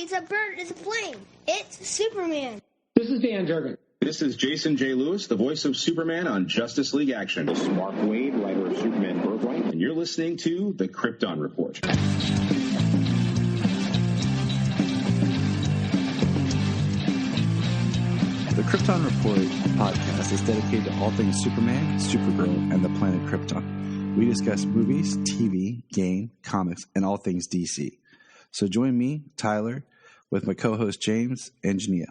gets up burned as a flame. It's Superman. This is Dan Jurgen. This is Jason J. Lewis, the voice of Superman on Justice League Action. This is Mark Wade, writer of Superman Birthright. And you're listening to the Krypton Report. The Krypton Report podcast is dedicated to all things Superman, Supergirl, and the planet Krypton. We discuss movies, TV, game, comics, and all things DC. So join me, Tyler, with my co-host James and Jania.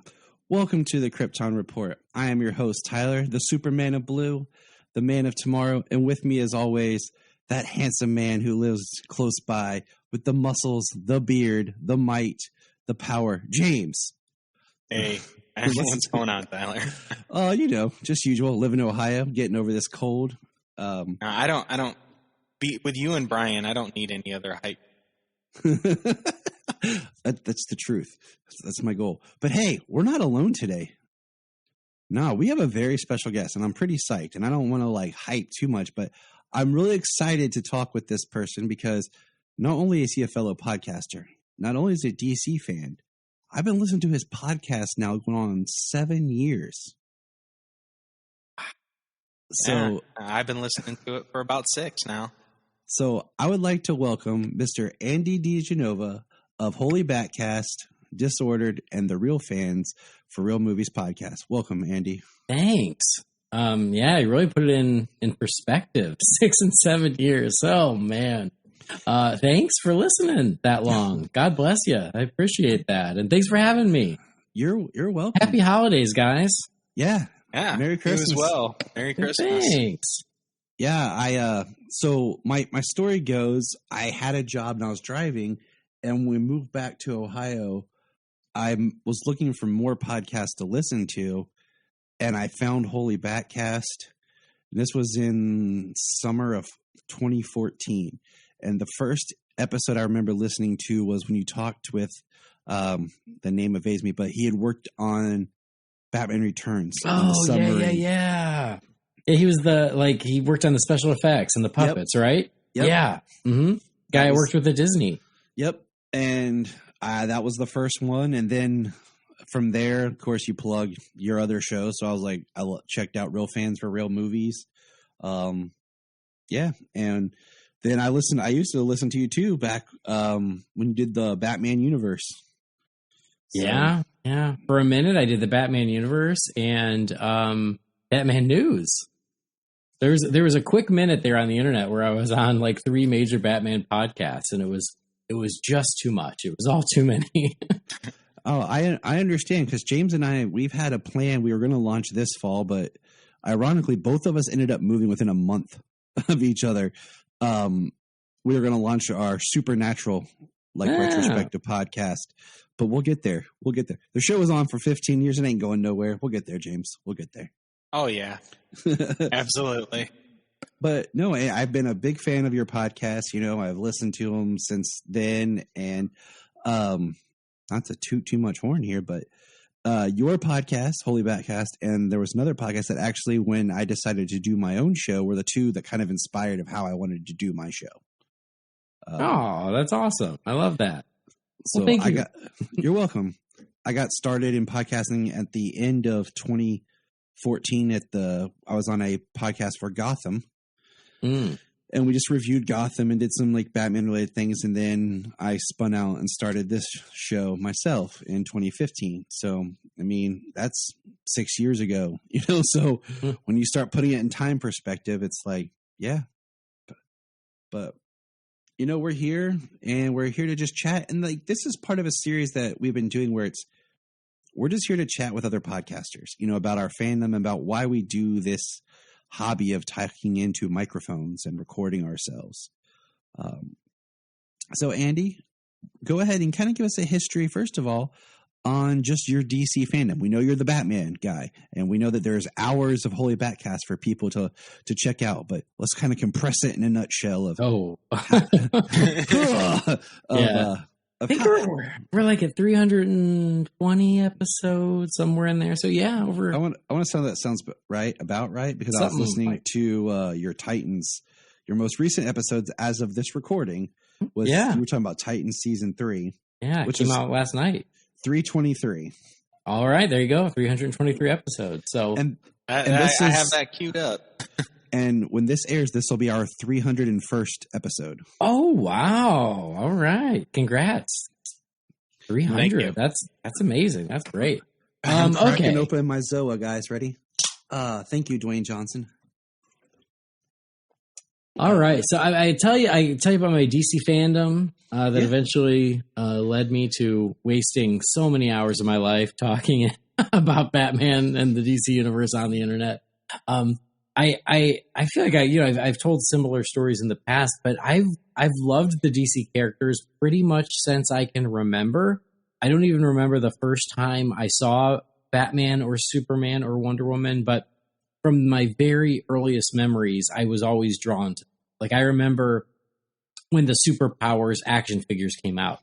Welcome to the Krypton Report. I am your host, Tyler, the Superman of Blue, the man of tomorrow, and with me, as always, that handsome man who lives close by with the muscles, the beard, the might, the power, James. Hey, what's going on, Tyler? Just usual. Live in Ohio, getting over this cold. I don't. With you and Brian, I don't need any other hype. That's the truth. That's my goal. But hey, we're not alone today. No, we have a very special guest, and I'm pretty psyched. And I don't want to hype too much, but I'm really excited to talk with this person because not only is he a fellow podcaster, not only is he a DC fan, I've been listening to his podcast now going on 7 years. So I've been listening to it for about 6 now. So I would like to welcome Mr. Andy DiGenova of Holy Batcast, Disordered, and the Real Fans for Real Movies podcast. Welcome, Andy. Thanks. You really put it in perspective. 6 and 7 years. Oh man. Thanks for listening that long. God bless you. I appreciate that. And thanks for having me. You're welcome. Happy holidays, guys. Yeah. Merry Christmas. You as well. Merry Christmas. Thanks. Yeah, so my story goes, I had a job and I was driving, and when we moved back to Ohio, I was looking for more podcasts to listen to, and I found Holy Batcast. This was in summer of 2014, and the first episode I remember listening to was when you talked with, the name evades me, but he had worked on Batman Returns. Oh, yeah. Yeah, he was he worked on the special effects and the puppets, right? Yep. Yeah. Mm-hmm. Guy worked with the Disney. Yep. And that was the first one. And then from there, of course, you plug your other show. So I was like, I checked out Real Fans for Real Movies. And then I used to listen to you too back when you did the Batman universe. So, yeah. For a minute, I did the Batman universe and Batman news. There was a quick minute there on the internet where I was on 3 major Batman podcasts, and it was just too much. It was all too many. Oh, I understand, because James and I, we've had a plan. We were going to launch this fall, but ironically, both of us ended up moving within a month of each other. We were going to launch our Supernatural retrospective podcast, but we'll get there. The show was on for 15 years. It ain't going nowhere. We'll get there, James. We'll get there. Oh, yeah. Absolutely. But no, I've been a big fan of your podcast. I've listened to them since then. And not to toot too much horn here, but your podcast, Holy Batcast, and there was another podcast that actually, when I decided to do my own show, were the two that kind of inspired of how I wanted to do my show. That's awesome. I love that. So thank you. You're welcome. I got started in podcasting at the end of 2014 I was on a podcast for Gotham, and we just reviewed Gotham and did some Batman related things. And then I spun out and started this show myself in 2015. So, I mean, that's 6 years ago, so when you start putting it in time perspective, it's yeah, but we're here and we're here to just chat. And this is part of a series that we've been doing where we're just here to chat with other podcasters, about our fandom, about why we do this hobby of talking into microphones and recording ourselves. So, Andy, go ahead and kind of give us a history, first of all, on just your DC fandom. We know you're the Batman guy, and we know that there's hours of Holy Batcast for people to check out, but let's kind of compress it in a nutshell of I think we're at 320 episodes, somewhere in there. So yeah, over. I want to say that sounds about right, because I was listening to your Titans, your most recent episodes as of this recording. You were talking about Titans season 3. Yeah, it Which came is- out last night. 323. All right, there you go. 323 episodes. So And I this have is- that queued up. and when this airs, this will be our 301st episode. oh wow. All right. Congrats. Thank 300. you. That's amazing. That's great. I'm cracking Okay. open my Zoa, guys. Ready? Thank you, Dwayne Johnson. All right. So I tell you about my DC fandom that Yeah. eventually led me to wasting so many hours of my life talking about Batman and the DC universe on the internet. I feel like I've told similar stories in the past, but I've loved the DC characters pretty much since I can remember. I don't even remember the first time I saw Batman or Superman or Wonder Woman, but from my very earliest memories, I was always drawn to them. Like, I remember when the Superpowers action figures came out,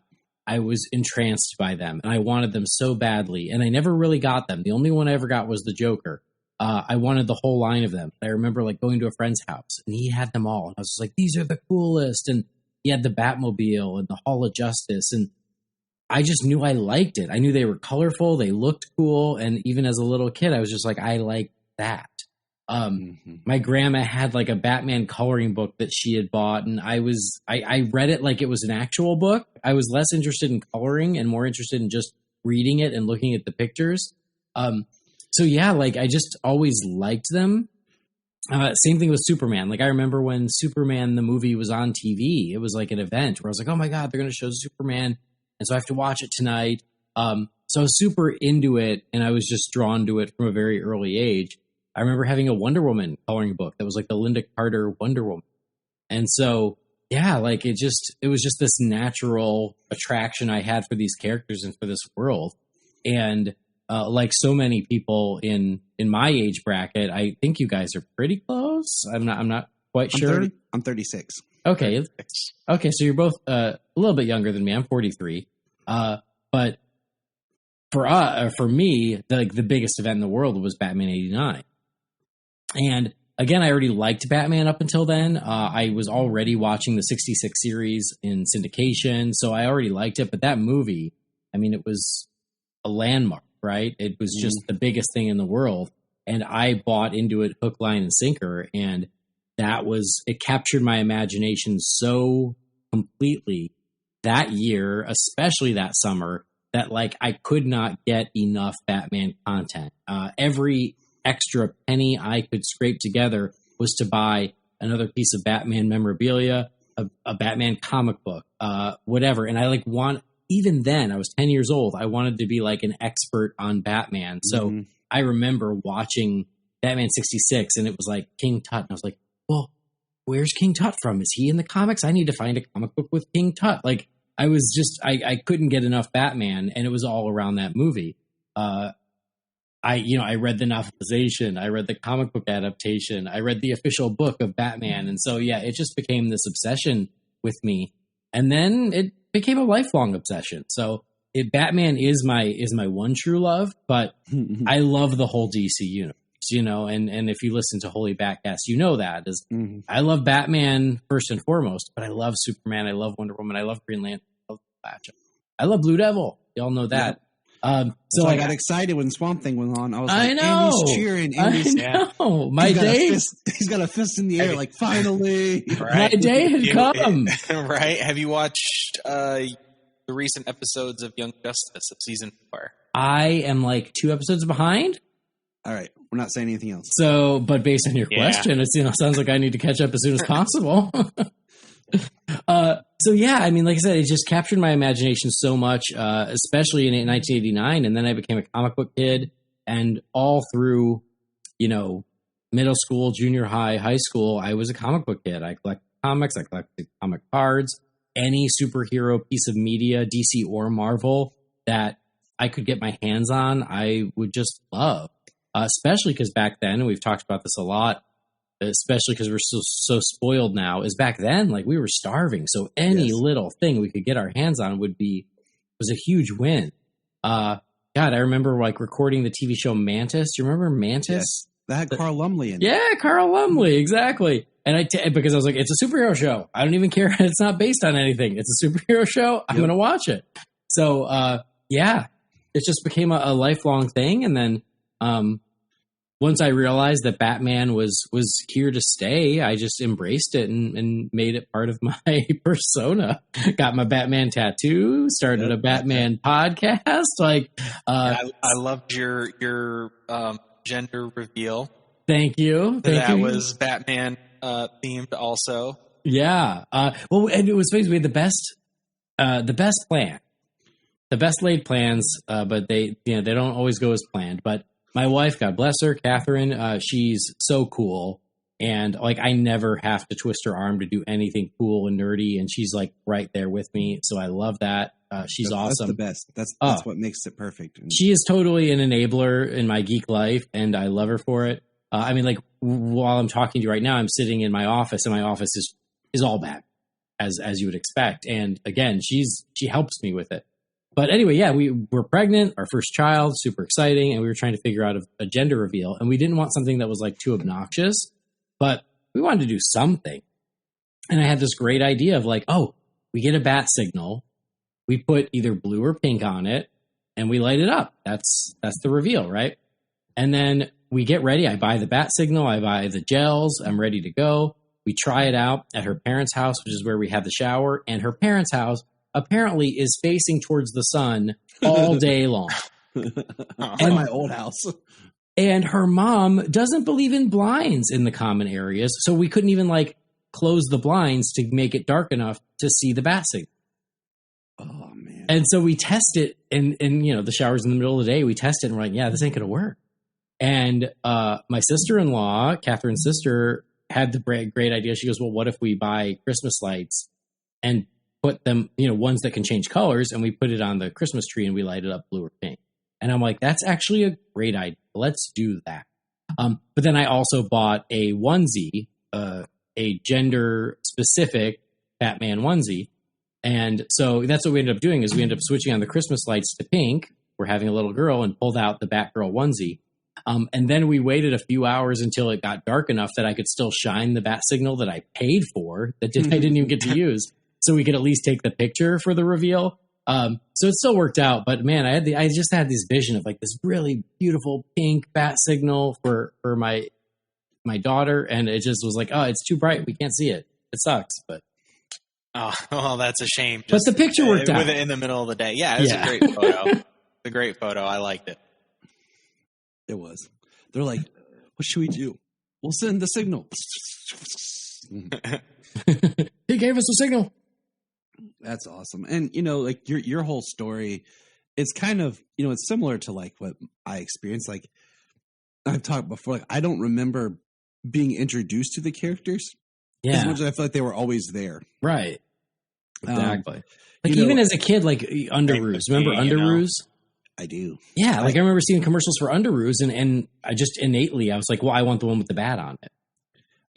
I was entranced by them and I wanted them so badly, and I never really got them. The only one I ever got was the Joker. I wanted the whole line of them. I remember like going to a friend's house and he had them all. And I was just like, these are the coolest. And he had the Batmobile and the Hall of Justice. And I just knew I liked it. I knew they were colorful. They looked cool. And even as a little kid, I was just like, I like that. My grandma had like a Batman coloring book that she had bought. And I read it like it was an actual book. I was less interested in coloring and more interested in just reading it and looking at the pictures. So yeah, like I just always liked them. Same thing with Superman. Like I remember when Superman, the movie, was on TV, it was like an event where I was like, oh my God, they're going to show Superman. And so I have to watch it tonight. So I was super into it and I was just drawn to it from a very early age. I remember having a Wonder Woman coloring book that was like the Linda Carter Wonder Woman. And so, yeah, like it was just this natural attraction I had for these characters and for this world. And like so many people in my age bracket, I think you guys are pretty close. I'm not quite sure. I'm 36. Okay. Okay. So you're both a little bit younger than me. I'm 43. But for me, the biggest event in the world was Batman 89. And again, I already liked Batman up until then. I was already watching the 66 series in syndication, so I already liked it. But that movie, I mean, it was a landmark. Right? It was just the biggest thing in the world. And I bought into it hook, line, and sinker. And it captured my imagination so completely that year, especially that summer, that like I could not get enough Batman content. Every extra penny I could scrape together was to buy another piece of Batman memorabilia, a Batman comic book, whatever. And I even then, I was 10 years old. I wanted to be like an expert on Batman. So I remember watching Batman 66 and it was like King Tut. And I was like, well, where's King Tut from? Is he in the comics? I need to find a comic book with King Tut. Like I was just, I couldn't get enough Batman, and it was all around that movie. I read the novelization. I read the comic book adaptation. I read the official book of Batman. And so, yeah, it just became this obsession with me. And then it became a lifelong obsession. So Batman is my one true love, but I love the whole DC universe, and if you listen to Holy Batcast, you know that is I love Batman first and foremost, but I love Superman. I love Wonder Woman. I love Green Lantern. I love Flash. I love Blue Devil. Y'all know that. Yeah. So I got excited when Swamp Thing was on. I was I like, know. Andy's cheering. Andy's, I know. My day. He's got a fist in the air, like finally. My Right? day had come. Right? Have you watched the recent episodes of Young Justice of season 4? I am like 2 episodes behind. All right, we're not saying anything else. So, but based on your question, it sounds like I need to catch up as soon as possible. So yeah, I mean, like I said, it just captured my imagination so much, especially in 1989. And then I became a comic book kid, and all through, middle school, junior high, high school, I was a comic book kid. I collected comics. I collected comic cards. Any superhero piece of media, DC or Marvel, that I could get my hands on, I would just love. Especially because back then, and we've talked about this a lot, especially because we're so spoiled now, is back then, like, we were starving. So any little thing we could get our hands on was a huge win. God, I remember like recording the TV show Mantis. Do you remember Mantis? Yes. That had Carl Lumley in it. Yeah, Carl Lumley, exactly. And because I was like, it's a superhero show. I don't even care. It's not based on anything. It's a superhero show. I'm going to watch it. So, yeah, it just became a lifelong thing. And then once I realized that Batman was here to stay, I just embraced it and made it part of my persona. Got my Batman tattoo, started a Batman podcast. Like, I loved your gender reveal. Thank you. That was Batman themed also. Yeah. Well, and it was basically we had the best plan, the best laid plans, but they don't always go as planned. But my wife, God bless her, Catherine, she's so cool. And like, I never have to twist her arm to do anything cool and nerdy. And she's like right there with me. So I love that. She's awesome. That's the best. That's what makes it perfect. She is totally an enabler in my geek life, and I love her for it. I mean, like, while I'm talking to you right now, I'm sitting in my office, and my office is all bad, as you would expect. And again, she helps me with it. But anyway, yeah, we were pregnant, our first child, super exciting, and we were trying to figure out a gender reveal. And we didn't want something that was like too obnoxious, but we wanted to do something. And I had this great idea of like, oh, we get a bat signal, we put either blue or pink on it, and we light it up. That's the reveal, right? And then we get ready. I buy the bat signal, I buy the gels, I'm ready to go. We try it out at her parents' house, which is where we have the shower, and her parents' house apparently is facing towards the sun all day long. And my old house. And her mom doesn't believe in blinds in the common areas, so we couldn't even like close the blinds to make it dark enough to see the bat signal. Oh man. And so we test it, and the shower's in the middle of the day. We test it, and we're like, yeah, this ain't gonna work. And my sister-in-law, Catherine's sister, had the great idea. She goes, well, what if we buy Christmas lights and put them, ones that can change colors, and we put it on the Christmas tree and we light it up blue or pink. And I'm like, that's actually a great idea. Let's do that. But then I also bought a onesie, a gender-specific Batman onesie. And so that's what we ended up doing is we ended up switching on the Christmas lights to pink. We're having a little girl and pulled out the Batgirl onesie. And then we waited a few hours until it got dark enough that I could still shine the bat signal that I paid for that I didn't even get to use, so we could at least take the picture for the reveal. So it still worked out. But man, I just had this vision of like this really beautiful pink bat signal for my daughter, and it just was like, oh, it's too bright, we can't see it. It sucks, but. Oh, well, that's a shame. But the picture worked out. With it in the middle of the day. Yeah, it was a great photo. It's a great photo. I liked it. It was. They're like, what should we do? We'll send the signal. He gave us a signal. That's awesome. And, like your whole story is kind of, it's similar to like what I experienced. Like I've talked before, like I don't remember being introduced to the characters. Yeah. As much as I feel like they were always there. Right. Exactly. Like even as a kid, like Underoos. Remember Underoos? I do. Yeah. Like I remember seeing commercials for Underoos and I just innately, I was like, well, I want the one with the bat on it.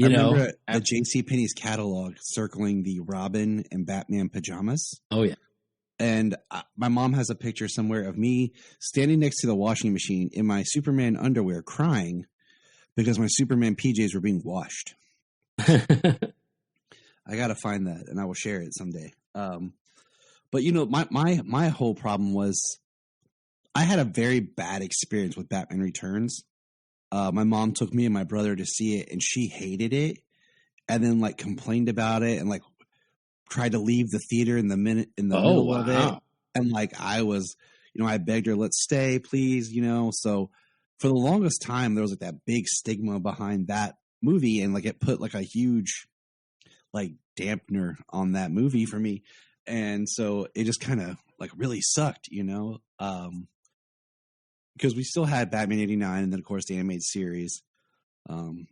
I remember the JCPenney's catalog circling the Robin and Batman pajamas. Oh, yeah. And my mom has a picture somewhere of me standing next to the washing machine in my Superman underwear crying because my Superman PJs were being washed. I got to find that and I will share it someday. But my whole problem was I had a very bad experience with Batman Returns. My mom took me and my brother to see it and she hated it and then like complained about it and like tried to leave the theater in the middle of it. And like I was, I begged her, let's stay, please, So for the longest time, there was like that big stigma behind that movie, and like it put like a huge like dampener on that movie for me, and so it just kind of like really sucked, because we still had Batman '89 and then of course the animated series, and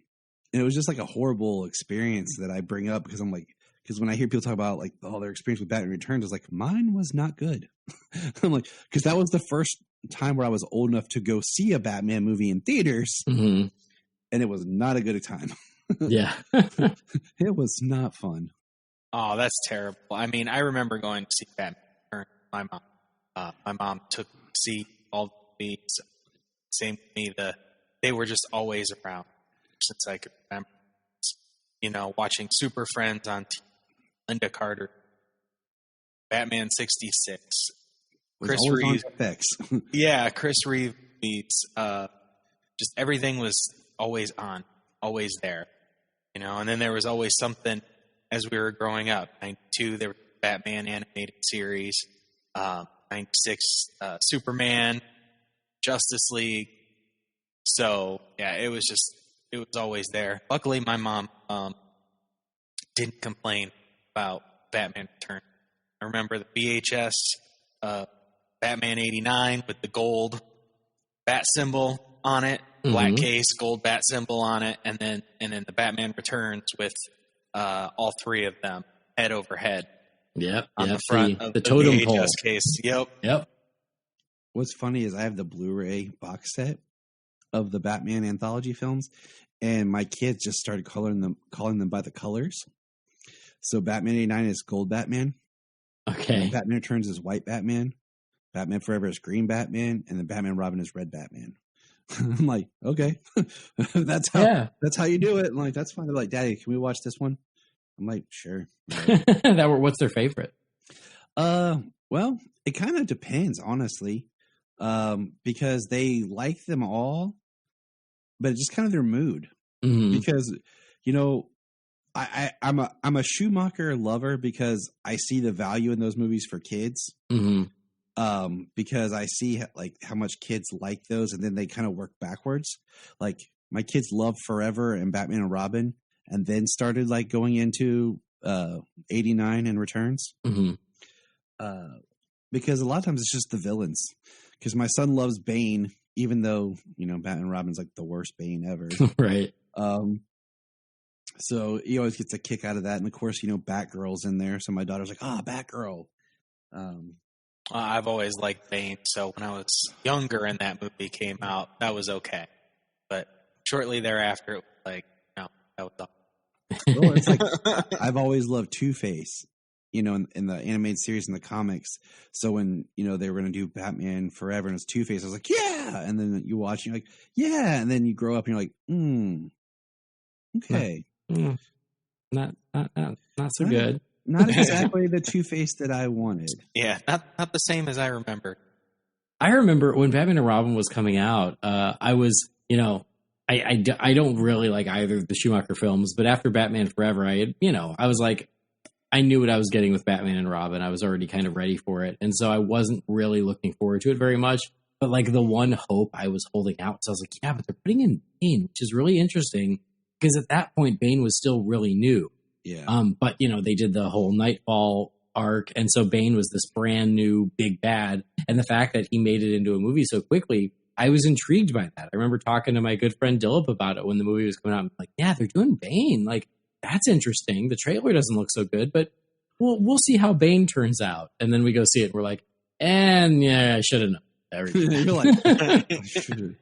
it was just like a horrible experience that I bring up because when I hear people talk about like their experience with Batman Returns, it's like mine was not good. I'm like, because that was the first time where I was old enough to go see a Batman movie in theaters. Mm-hmm. And it was not a good time. Yeah. It was not fun. Oh, that's terrible. I mean, I remember going to see Batman. My mom took me to see all the movies. Same with me. They were just always around since I could remember. Watching Super Friends on TV, Linda Carter, Batman 66, Chris Reeve effects. Yeah, Chris Reeve meets just everything was always on, always there, you know. And then there was always something as we were growing up. 92, there was Batman animated series. 96, Superman, Justice League. So yeah, it was always there. Luckily, my mom didn't complain about Batman Return. I remember the VHS Batman 89 with the gold bat symbol on it, black case, gold bat symbol on it, and then the Batman Returns with all three of them head over head. Yep. On the front of the totem VHS pole case. Yep. What's funny is I have the Blu-ray box set of the Batman anthology films, and my kids just started calling them by the colors. So Batman 89 is gold Batman. Okay. Batman Returns is white Batman. Batman Forever is green Batman, and then Batman Robin is red Batman. I'm like, okay, that's how you do it. I'm like, that's fine. They're like, Daddy, can we watch this one? I'm like, sure. What's their favorite? Well, it kind of depends, honestly, because they like them all, but it's just kind of their mood. Mm-hmm. Because, you know, I'm a Schumacher lover because I see the value in those movies for kids. Mm-hmm. Because I see like how much kids like those, and then they kind of work backwards. Like my kids love Forever and Batman and Robin, and then started like going into 89 and Returns. Mm-hmm. Because a lot of times it's just the villains. Because my son loves Bane, even though, you know, Batman and Robin's like the worst Bane ever. Right. So he always gets a kick out of that. And of course, you know, Batgirl's in there. So my daughter's like, Batgirl. I've always liked Bane, so when I was younger and that movie came out, that was okay. But shortly thereafter, it was like, no, that was all. Well, it's like I've always loved Two-Face, you know, in the animated series and the comics. So when, you know, they were going to do Batman Forever and it's Two-Face, I was like, yeah. And then you watch and you're like, yeah. And then you grow up and you're like, okay. Not so good. Not exactly the Two-Face that I wanted. Yeah, not the same as I remember. I remember when Batman and Robin was coming out, I was, you know, I don't really like either of the Schumacher films, but after Batman Forever, I was like, I knew what I was getting with Batman and Robin. I was already kind of ready for it. And so I wasn't really looking forward to it very much. But like the one hope I was holding out, so I was like, yeah, but they're putting in Bane, which is really interesting because at that point, Bane was still really new. Yeah. But you know, they did the whole Nightfall arc, and so Bane was this brand new big bad. And the fact that he made it into a movie so quickly, I was intrigued by that. I remember talking to my good friend Dilip about it when the movie was coming out. I'm like, yeah, they're doing Bane. Like, that's interesting. The trailer doesn't look so good, but we'll see how Bane turns out. And then we go see it, and we're like, and yeah, I should have known everything. You're like, I should.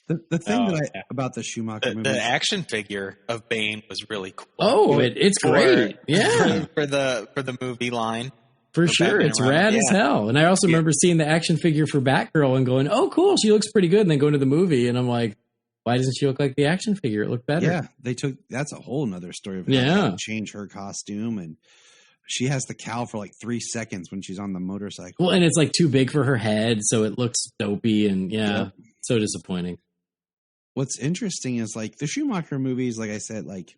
The thing about the Schumacher movies, the action figure of Bane was really cool. Oh, it's great. Yeah, for the movie line. For sure. Batman It's rad as hell. And I also remember seeing the action figure for Batgirl and going, oh, cool, she looks pretty good. And then going to the movie, and I'm like, why doesn't she look like the action figure? It looked better. Yeah, that's a whole nother story of how they had to change her costume, and she has the cowl for like 3 seconds when she's on the motorcycle. Well, and it's like too big for her head, so it looks dopey, and so disappointing. What's interesting is like the Schumacher movies, like I said, like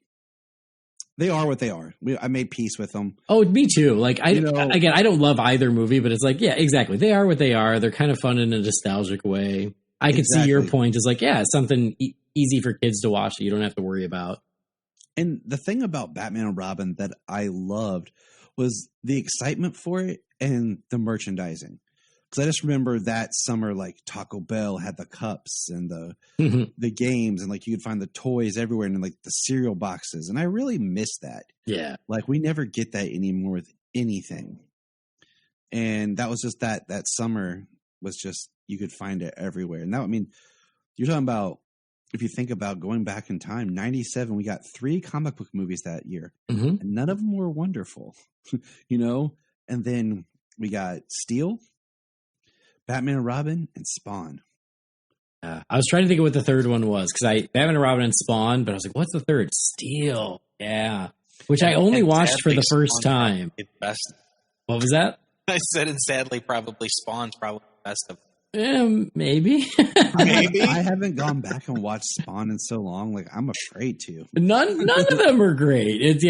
they are what they are. I made peace with them. Oh, me too. Like I don't love either movie, but it's like, yeah, exactly. They are what they are. They're kind of fun in a nostalgic way. I can see your point is like, yeah, something easy for kids to watch that you don't have to worry about. And the thing about Batman and Robin that I loved was the excitement for it and the merchandising. Because I just remember that summer, like Taco Bell had the cups and the games, and like you could find the toys everywhere, and like the cereal boxes, and I really miss that. Yeah, like we never get that anymore with anything. And that was just that summer was just you could find it everywhere. And now, I mean, you're talking about if you think about going back in time, 97, we got 3 comic book movies that year, and none of them were wonderful, you know. And then we got Steel, Batman and Robin, and Spawn. I was trying to think of what the third one was because Batman and Robin and Spawn, but I was like, what's the third? Steel. Yeah. Which I only watched for the first time. Best. What was that? I said, and sadly, probably Spawn's probably the best of them. Maybe. Maybe. I haven't gone back and watched Spawn in so long. Like, I'm afraid to. None of them are great.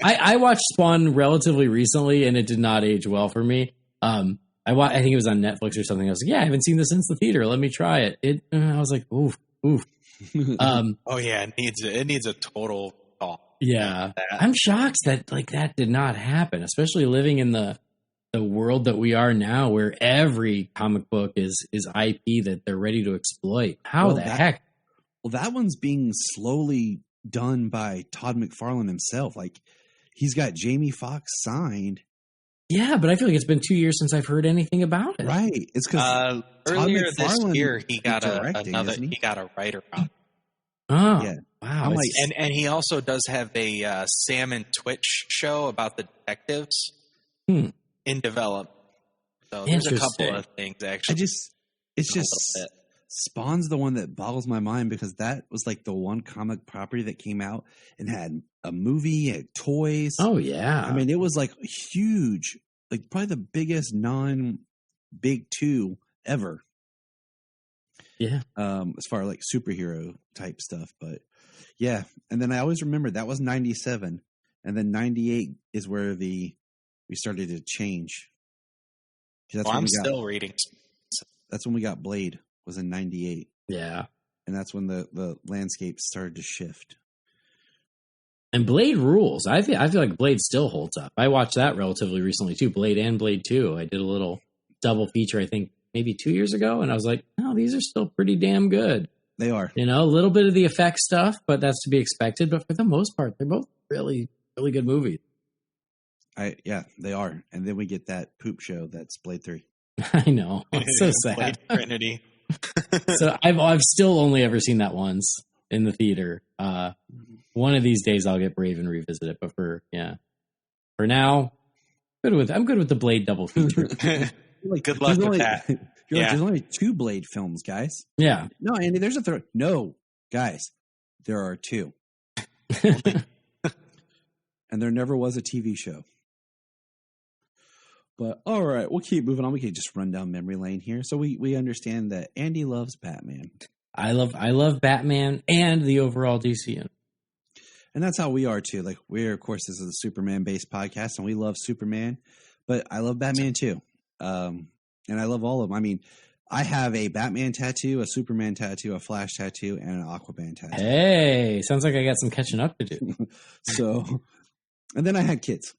I watched Spawn relatively recently, and it did not age well for me. I think it was on Netflix or something. I was like, yeah, I haven't seen this since the theater. Let me try it. I was like, oof. Oh yeah, it needs a total thought. Yeah, I'm shocked that like that did not happen, especially living in the world that we are now, where every comic book is IP that they're ready to exploit. How the heck? Well, that one's being slowly done by Todd McFarlane himself. Like, he's got Jamie Foxx signed. Yeah, but I feel like it's been 2 years since I've heard anything about it. Right. It's because earlier this year he got a writer on. Oh, yeah. Wow. Like, and he also does have a Sam and Twitch show about the detectives in development. So there's a couple of things actually. It's just Spawn's the one that boggles my mind, because that was like the one comic property that came out and had a movie, had toys. Oh yeah. I mean, it was like huge, like probably the biggest non-big two ever. Yeah. As far as like superhero type stuff, but yeah. And then I always remember that was 97, and then 98 is where we started to change. I'm still reading. That's when we got Blade, was in 98. Yeah. And that's when the landscape started to shift. And Blade rules. I feel like Blade still holds up. I watched that relatively recently too, Blade and Blade 2. I did a little double feature, I think maybe 2 years ago, and I was like, no, these are still pretty damn good. They are. You know, a little bit of the effects stuff, but that's to be expected. But for the most part, they're both really, really good movies. Yeah, they are. And then we get that poop show that's Blade 3. I know. It's so sad. Blade Trinity. So I've still only ever seen that once in the theater. One of these days I'll get brave and revisit it. But for now, I'm good with the Blade double feature. Like, good luck with that. There's only 2 Blade films, guys. Yeah. No, Andy, there's a third. No, guys, there are 2. And there never was a TV show. But all right, we'll keep moving on. We can just run down memory lane here. So we understand that Andy loves Batman. I love Batman and the overall DCU. And that's how we are too. Like, of course, this is a Superman based podcast, and we love Superman, but I love Batman too. And I love all of them. I mean, I have a Batman tattoo, a Superman tattoo, a Flash tattoo, and an Aquaman tattoo. Hey, sounds like I got some catching up to do. So, and then I had kids.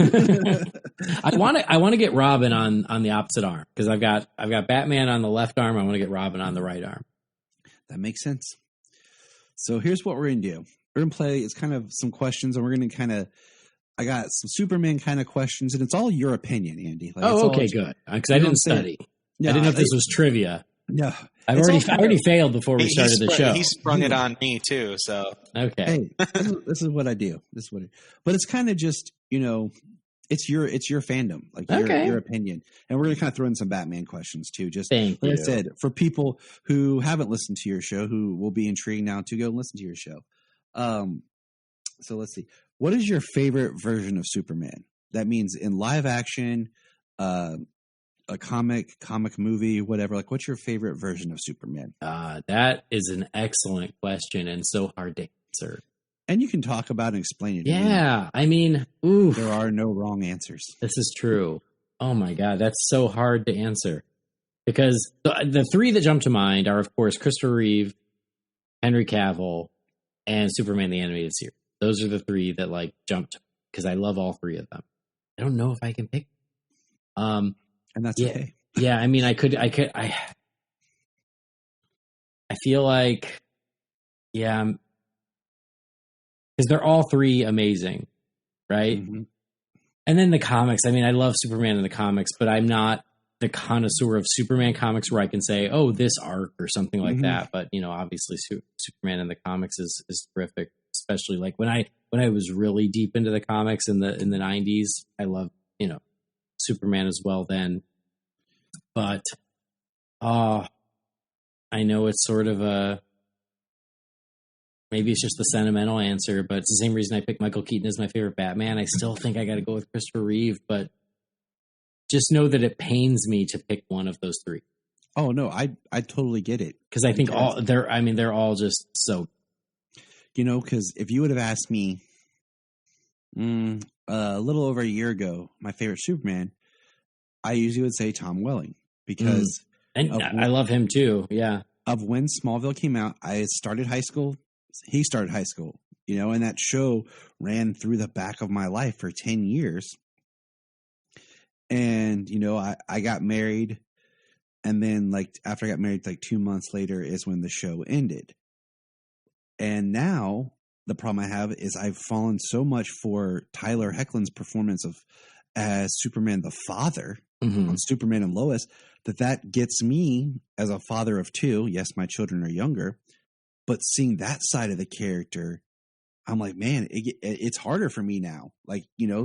I want to get Robin on the opposite arm, because I've got Batman on the left arm. I want to get Robin on the right arm. That makes sense. So here's what we're going to do. We're going to play, it's kind of some questions, and we're going to I got some Superman kind of questions, and it's all your opinion, Andy. Like, okay, good. Because I didn't study. No, I didn't know if this was trivia. No. I already failed before we started the show. He sprung it on me too, so. Okay. Hey, this is what I do. But it's kind of just, it's your fandom, like your opinion. And we're going to kind of throw in some Batman questions too. Just Thank you. I said, for people who haven't listened to your show, who will be intrigued now to go listen to your show. So let's see. What is your favorite version of Superman? That means in live action, a comic movie, whatever. Like, what's your favorite version of Superman? That is an excellent question and so hard to answer. And you can talk about and explain it. Yeah, I mean, oof. There are no wrong answers. This is true. Oh my God, that's so hard to answer. Because the 3 that jump to mind are, of course, Christopher Reeve, Henry Cavill, and Superman the Animated Series. Those are the 3 that like jumped, because I love all 3 of them. I don't know if I can pick. And that's okay. Yeah, I mean, I feel like, yeah, because they're all 3 amazing, right? Mm-hmm. And then the comics. I mean, I love Superman in the comics, but I'm not the connoisseur of Superman comics where I can say, oh, this arc or something like that. But obviously, Superman in the comics is terrific. Especially like when I was really deep into the comics in the 90s. I loved Superman as well then. But I know it's sort of maybe it's just the sentimental answer, but it's the same reason I picked Michael Keaton as my favorite Batman. I still think I got to go with Christopher Reeve, but just know that it pains me to pick one of those three. Oh no, I totally get it, because I think they're all just so. Because if you would have asked me a little over a year ago, my favorite Superman, I usually would say Tom Welling because I love him too. Yeah, of when Smallville came out, I started high school. He started high school, and that show ran through the back of my life for 10 years. And, I got married. And then after I got married, 2 months later is when the show ended. And now the problem I have is I've fallen so much for Tyler Hoechlin's performance as Superman the father on Superman and Lois that gets me as a father of two. Yes, my children are younger, but seeing that side of the character, I'm like, man, it's harder for me now.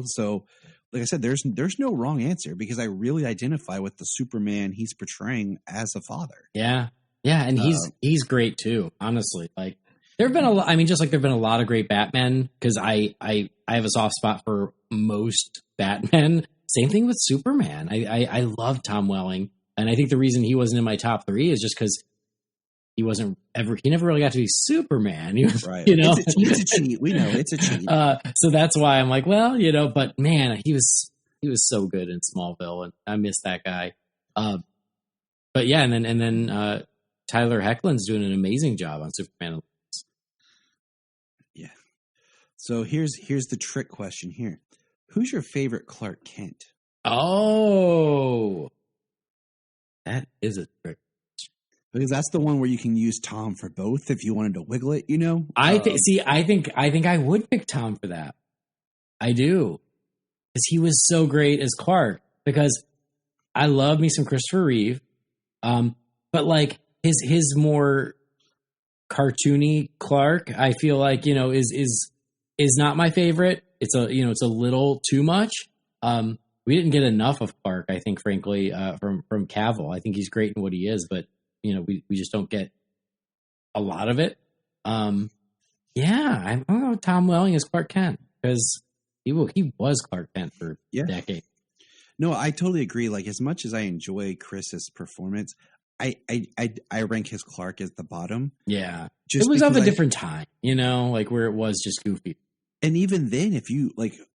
So like I said, there's no wrong answer because I really identify with the Superman he's portraying as a father. Yeah. Yeah. And he's great too, honestly. There have been a lot, there've been a lot of great Batman because I have a soft spot for most Batman. Same thing with Superman. I love Tom Welling. And I think the reason he wasn't in my top three is just because he never really got to be Superman. Right. It's a cheat. We know it's a cheat. So that's why I'm like, well, but man, he was so good in Smallville and I miss that guy. But yeah. And then Tyler Hoechlin's doing an amazing job on Superman. Yeah. So here's the trick question here. Who's your favorite Clark Kent? Oh, that is a trick. Because that's the one where you can use Tom for both if you wanted to wiggle it, I think I would pick Tom for that. I do. Because he was so great as Clark. Because I love me some Christopher Reeve. But his more cartoony Clark, I feel like, is not my favorite. It's a little too much. We didn't get enough of Clark, I think, frankly, from Cavill. I think he's great in what he is, but we just don't get a lot of it. I'm going to go with Tom Welling as Clark Kent because he was Clark Kent for a decade. No, I totally agree. As much as I enjoy Chris's performance, I rank his Clark as the bottom. Yeah, it was of a different time, where it was just goofy. And even then, if you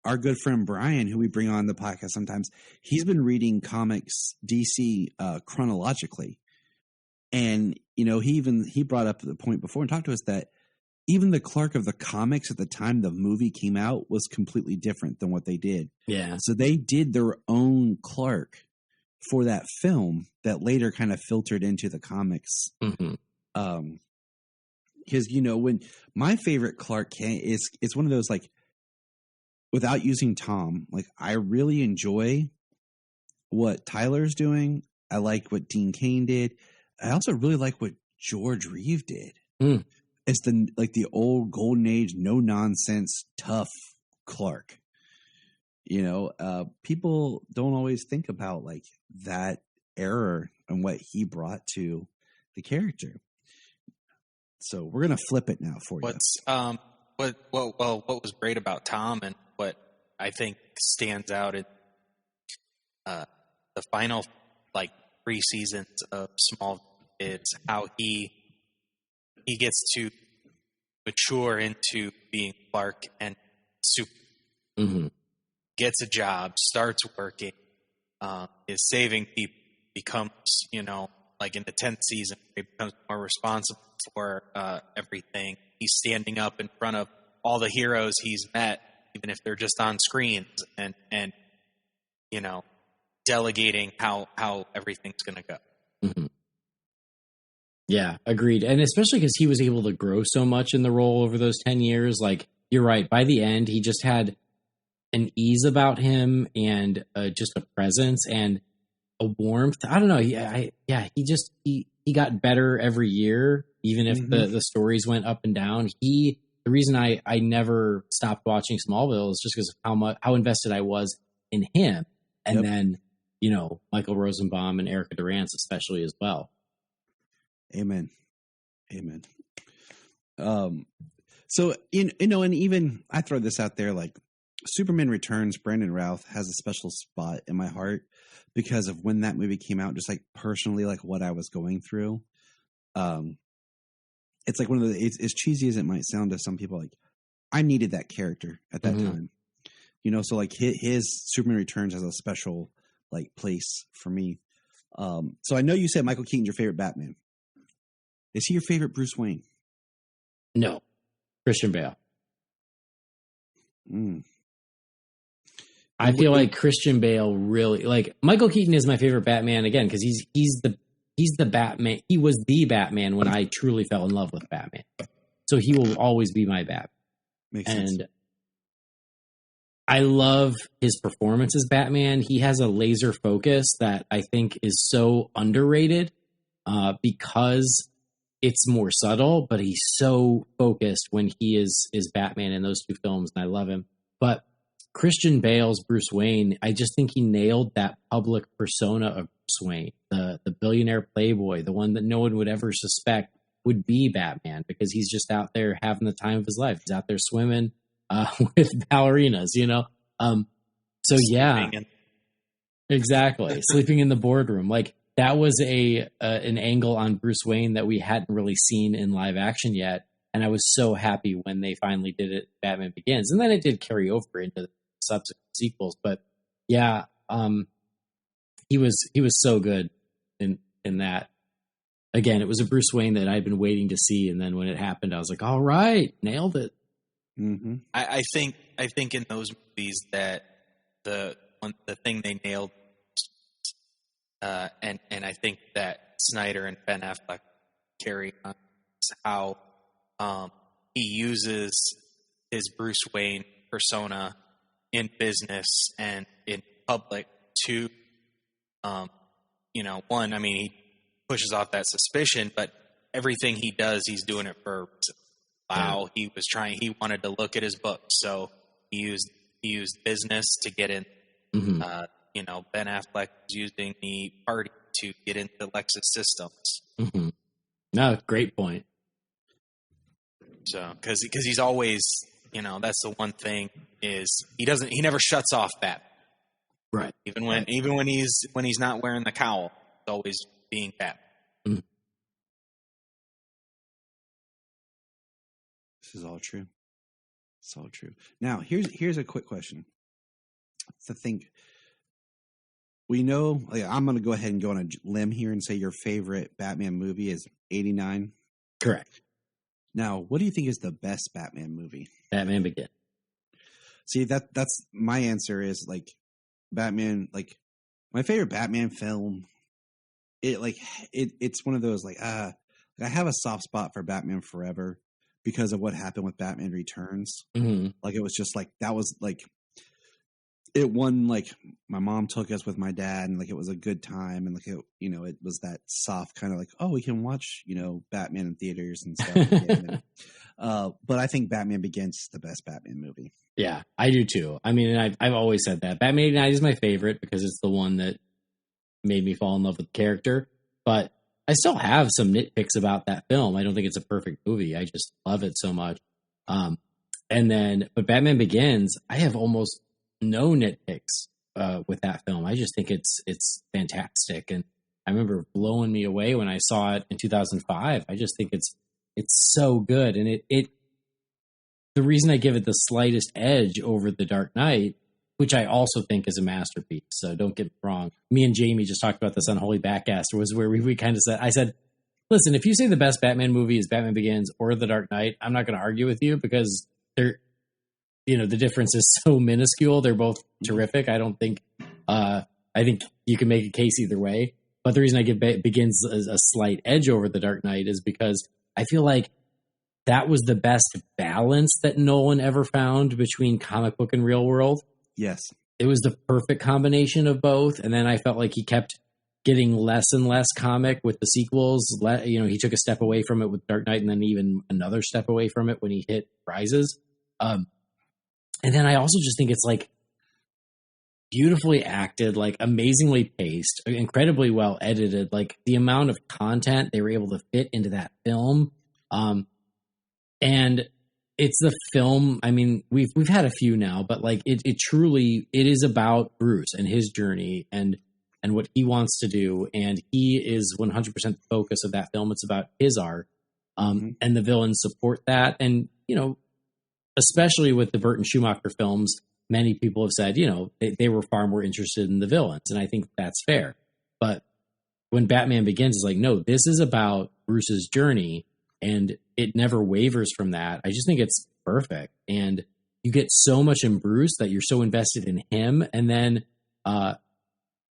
our good friend Brian, who we bring on the podcast sometimes, he's been reading comics DC chronologically. And, he brought up the point before and talked to us that even the Clark of the comics at the time the movie came out was completely different than what they did. Yeah. So they did their own Clark for that film that later kind of filtered into the comics. Mm-hmm. Because, when my favorite Clark Kent it's one of those, without using Tom, I really enjoy what Tyler's doing. I like what Dean Cain did. I also really like what George Reeve did. It's the old golden age, no nonsense, tough Clark. People don't always think about that era and what he brought to the character. So we're gonna flip it now for you. What was great about Tom and what I think stands out in the final 3 seasons of Smallville is how he gets to mature into being Clark and Super. Mm-hmm. Gets a job, starts working, is saving people, becomes, in the 10th season, he becomes more responsible for everything. He's standing up in front of all the heroes he's met, even if they're just on screens, and delegating how everything's going to go. Mm-hmm. Yeah, agreed. And especially because he was able to grow so much in the role over those 10 years. You're right. By the end, he just had an ease about him and just a presence and a warmth. I don't know. He got better every year, even if the stories went up and down. The reason I never stopped watching Smallville is just because of how invested I was in him. And then, Michael Rosenbaum and Erica Durance especially as well. Amen. So, and even I throw this out there, Superman Returns, Brandon Routh has a special spot in my heart because of when that movie came out, just like personally, like what I was going through. It's like one of the, it's as cheesy as it might sound to some people, like I needed that character at that time, you know? So like his Superman Returns has a special like place for me. So I know you said Michael Keaton's your favorite Batman. Is he your favorite Bruce Wayne? No. Christian Bale. I feel like Christian Bale really, like Michael Keaton is my favorite Batman again because he's the Batman. He was the Batman when I truly fell in love with Batman. So he will always be my Batman. Makes sense. And I love his performance as Batman. He has a laser focus that I think is so underrated because it's more subtle, but he's so focused when he is Batman in those two films, and I love him. But Christian Bale's Bruce Wayne, I just think he nailed that public persona of Bruce Wayne, the billionaire playboy, the one that no one would ever suspect would be Batman because he's just out there having the time of his life. He's out there swimming with ballerinas, you know? So yeah, exactly. Sleeping in the boardroom. Like that was an angle on Bruce Wayne that we hadn't really seen in live action yet. And I was so happy when they finally did it, Batman Begins. And then it did carry over into the subsequent sequels. But yeah, he was so good in that. Again, it was a Bruce Wayne that I'd been waiting to see. And then when it happened, I was like, all right, nailed it. Mm-hmm. I think in those movies that the thing they nailed, and I think that Snyder and Ben Affleck carry on is how he uses his Bruce Wayne persona in business and in public to, one, I mean, he pushes off that suspicion, but everything he does, he's doing it for a reason. Wow, he wanted to look at his book, so he used business to get in. Mm-hmm. Ben Affleck is using the party to get into Lexus systems. Mm-hmm. No, great point. So, because he's always, that's the one thing is he never shuts off Batman. Right. Even when he's not wearing the cowl, he's always being Batman. Mm-hmm. This is all true. It's all true. Now, here's a quick question. To think, we know. Like, I'm going to go ahead and go on a limb here and say your favorite Batman movie is '89. Correct. Now, what do you think is the best Batman movie? Batman Begins. See, that's my answer is like Batman. Like my favorite Batman film. It's one of those I have a soft spot for Batman Forever because of what happened with Batman Returns. Mm-hmm. Like it was just like that was like it won. Like my mom took us with my dad, and like it was a good time, and like it was that soft kind of like, oh, we can watch Batman in theaters and stuff. Again. But I think Batman Begins is the best Batman movie. Yeah, I do too. I mean, and I've always said that Batman '89 is my favorite because it's the one that made me fall in love with the character. But I still have some nitpicks about that film. I don't think it's a perfect movie. I just love it so much. But Batman Begins, I have almost no nitpicks with that film. I just think it's fantastic, and I remember blowing me away when I saw it in 2005. I just think it's so good, and it the reason I give it the slightest edge over The Dark Knight, which I also think is a masterpiece. So don't get me wrong. Me and Jamie just talked about this on Holy Backcaster, was where we kind of said, I said, listen, if you say the best Batman movie is Batman Begins or The Dark Knight, I'm not going to argue with you because they're, the difference is so minuscule. They're both terrific. I think you can make a case either way. But the reason I give Begins a slight edge over The Dark Knight is because I feel like that was the best balance that Nolan ever found between comic book and real world. Yes. It was the perfect combination of both. And then I felt like he kept getting less and less comic with the sequels. He took a step away from it with Dark Knight and then even another step away from it when he hit Rises. And then I also just think it's like beautifully acted, like amazingly paced, incredibly well edited, like the amount of content they were able to fit into that film. And it's the film. I mean, we've had a few now, but like it truly is about Bruce and his journey and what he wants to do, and he is 100% the focus of that film. It's about his arc, and the villains support that, and especially with the Burton Schumacher films, many people have said they were far more interested in the villains, and I think that's fair. But when Batman Begins is like, no, this is about Bruce's journey, and it never wavers from that. I just think it's perfect. And you get so much in Bruce that you're so invested in him. And then I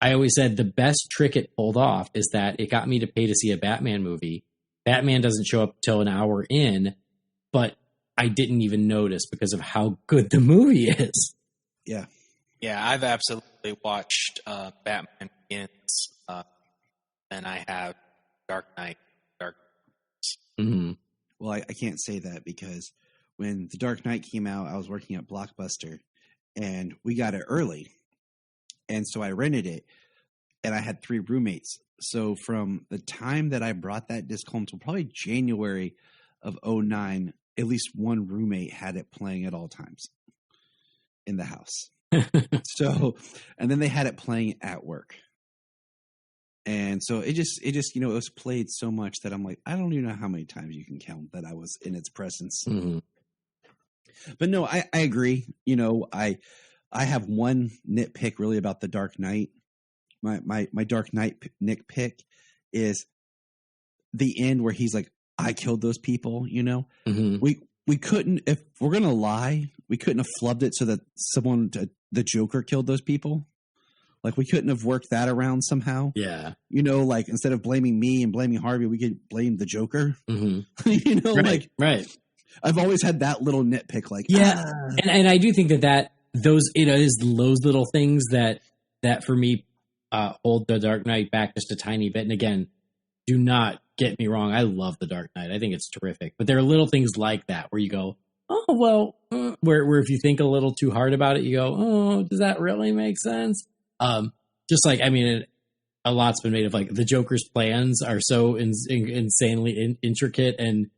always said the best trick it pulled off is that it got me to pay to see a Batman movie. Batman doesn't show up till an hour in, but I didn't even notice because of how good the movie is. Yeah. Yeah, I've absolutely watched Batman Begins, and I have Dark Knight. Mm-hmm. Well, I can't say that because when The Dark Knight came out, I was working at Blockbuster, and we got it early. And so I rented it, and I had 3 roommates. So from the time that I brought that disc home till probably January of 2009, at least one roommate had it playing at all times in the house. So, and then they had it playing at work. And so it just, it was played so much that I'm like, I don't even know how many times you can count that I was in its presence. Mm-hmm. But no, I agree. I have one nitpick really about The Dark Knight. My Dark Knight nitpick is the end where he's like, I killed those people, Mm-hmm. We couldn't, if we're going to lie, we couldn't have flubbed it so that the Joker killed those people. Like, we couldn't have worked that around somehow. Yeah. Like, instead of blaming me and blaming Harvey, we could blame the Joker. Mm-hmm. Right. I've always had that little nitpick. Like, yeah. And I do think that those, is those little things that for me hold The Dark Knight back just a tiny bit. And again, do not get me wrong. I love The Dark Knight. I think it's terrific. But there are little things like that where you go, oh, well, where if you think a little too hard about it, you go, oh, does that really make sense? Just like, I mean, a lot's been made of like the Joker's plans are so insanely intricate and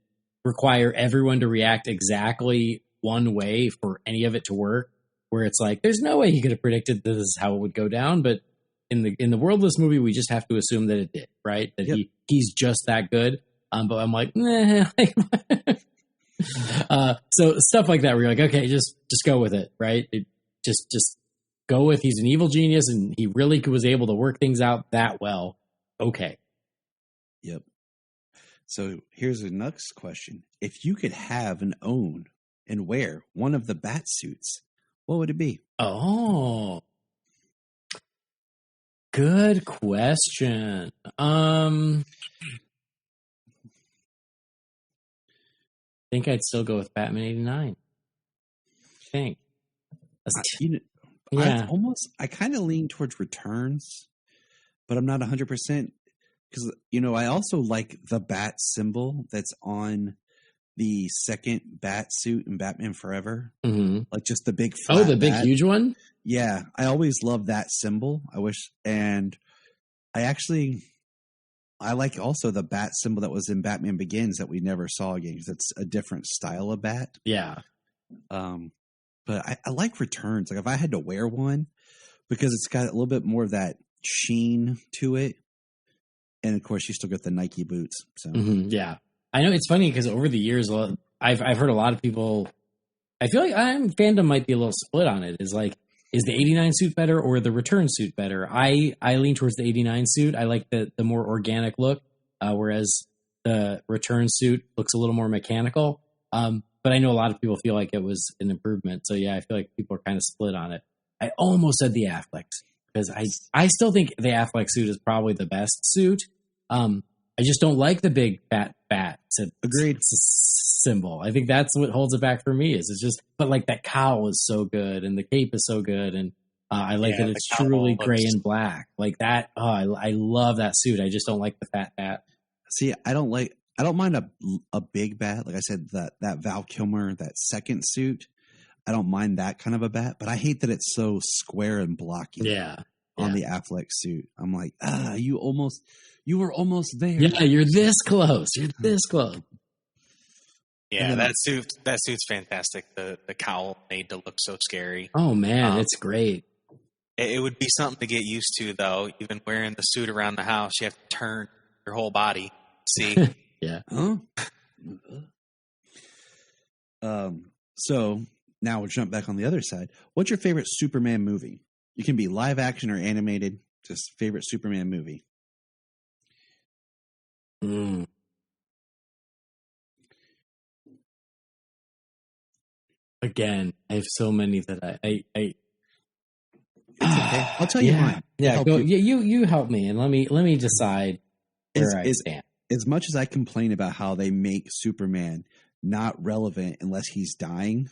require everyone to react exactly one way for any of it to work, where it's like, there's no way he could have predicted this is how it would go down. But in the world of this movie, we just have to assume that it did, right? That he's just that good. But I'm like, nah. So stuff like that where you're like, okay, just go with it, right? Just go with, he's an evil genius and he really was able to work things out that well. Okay. Yep. So here's the next question. If you could have and own and wear one of the bat suits, what would it be? Oh, good question. I think I'd still go with Batman 89. I think. Yeah. I kind of lean towards Returns, but I'm not 100% because, I also like the bat symbol that's on the second bat suit in Batman Forever. Mm-hmm. Like just the big flat the big bat. huge one? Yeah. I always love that symbol. And I like also the bat symbol that was in Batman Begins that we never saw again because it's a different style of bat. Yeah. But I like Returns. Like if I had to wear one, because it's got a little bit more of that sheen to it, and of course you still get the Nike boots. So yeah, I know it's funny because over the years I've heard a lot of people. I feel like fandom might be a little split on it. Is the 89 suit better or the Return suit better? I lean towards the 89 suit. I like the more organic look, whereas the Return suit looks a little more mechanical. But I know a lot of people feel like it was an improvement. So yeah, I feel like people are kind of split on it. I almost said the Affleck because I still think the Affleck suit is probably the best suit. I just don't like the big bat Agreed. symbol. I think that's what holds it back for me. But like that cowl is so good and the cape is so good, and I like that it's truly gray and black like that. Oh, I love that suit. I just don't like the fat bat. See, I don't mind a big bat. Like I said, that Val Kilmer, that second suit, I don't mind that kind of a bat, but I hate that it's so square and blocky. Yeah. On the Affleck suit. I'm like, you were almost there. Yeah, you're this close. You're this close. Yeah, that suit's fantastic. The cowl made to look so scary. Oh man, it's great. It would be something to get used to, though. Even wearing the suit around the house, you have to turn your whole body. See? Yeah. Huh? So now we'll jump back on the other side. What's your favorite Superman movie? You can be live action or animated. Just favorite Superman movie. Again, I have so many that I It's okay. I'll tell you mine. Yeah, go. You help me, and let me decide where I stand. As much as I complain about how they make Superman not relevant unless he's dying,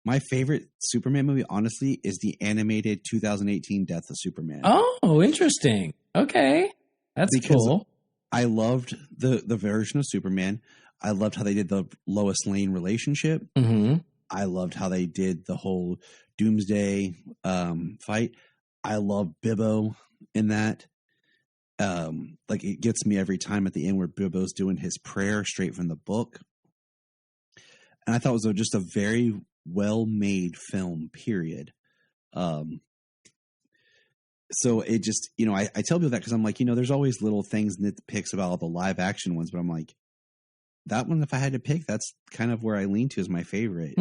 my favorite Superman movie, honestly, is the animated 2018 Death of Superman. Oh, interesting. Okay, that's cool. I loved the version of Superman. I loved how they did the Lois Lane relationship. Mm-hmm. I loved how they did the whole Doomsday fight. I love Bibbo in that. Like, it gets me every time at the end where Bibbo's doing his prayer straight from the book. And I thought it was just a very well-made film, period. So it just, I tell people that because I'm like, there's always little things, nitpicks about all the live action ones, but I'm like, that one, if I had to pick, that's kind of where I lean to as my favorite.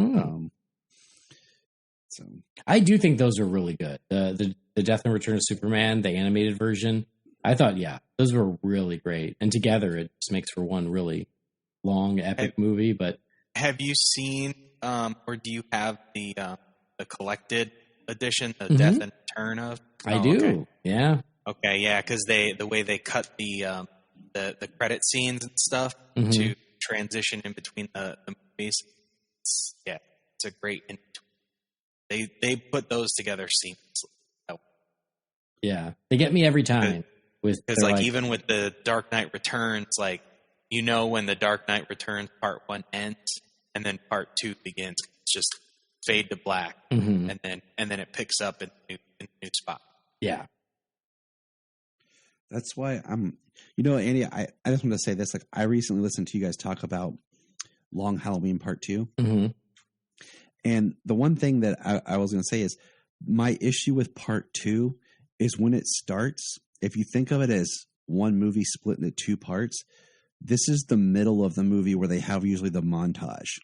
So I do think those are really good. The Death and Return of Superman, the animated version, I thought, those were really great. And together, it just makes for one really long, epic movie. But have you seen, or do you have the collected edition, the Death and Return of? I do. Okay. Yeah. Okay. Yeah. Because the way they cut the credit scenes and stuff to transition in between the movies, it's a great in between. They put those together seamlessly. Yeah, they get me every time. Because even with the Dark Knight Returns, when the Dark Knight Returns Part 1 ends and then Part 2 begins, it's just fade to black, and then it picks up in a new spot. Yeah, that's why I'm. Andy, I just want to say this. I recently listened to you guys talk about Long Halloween Part 2. And the one thing that I was going to say is my issue with Part 2 is when it starts, if you think of it as one movie split into two parts, this is the middle of the movie where they have usually the montage.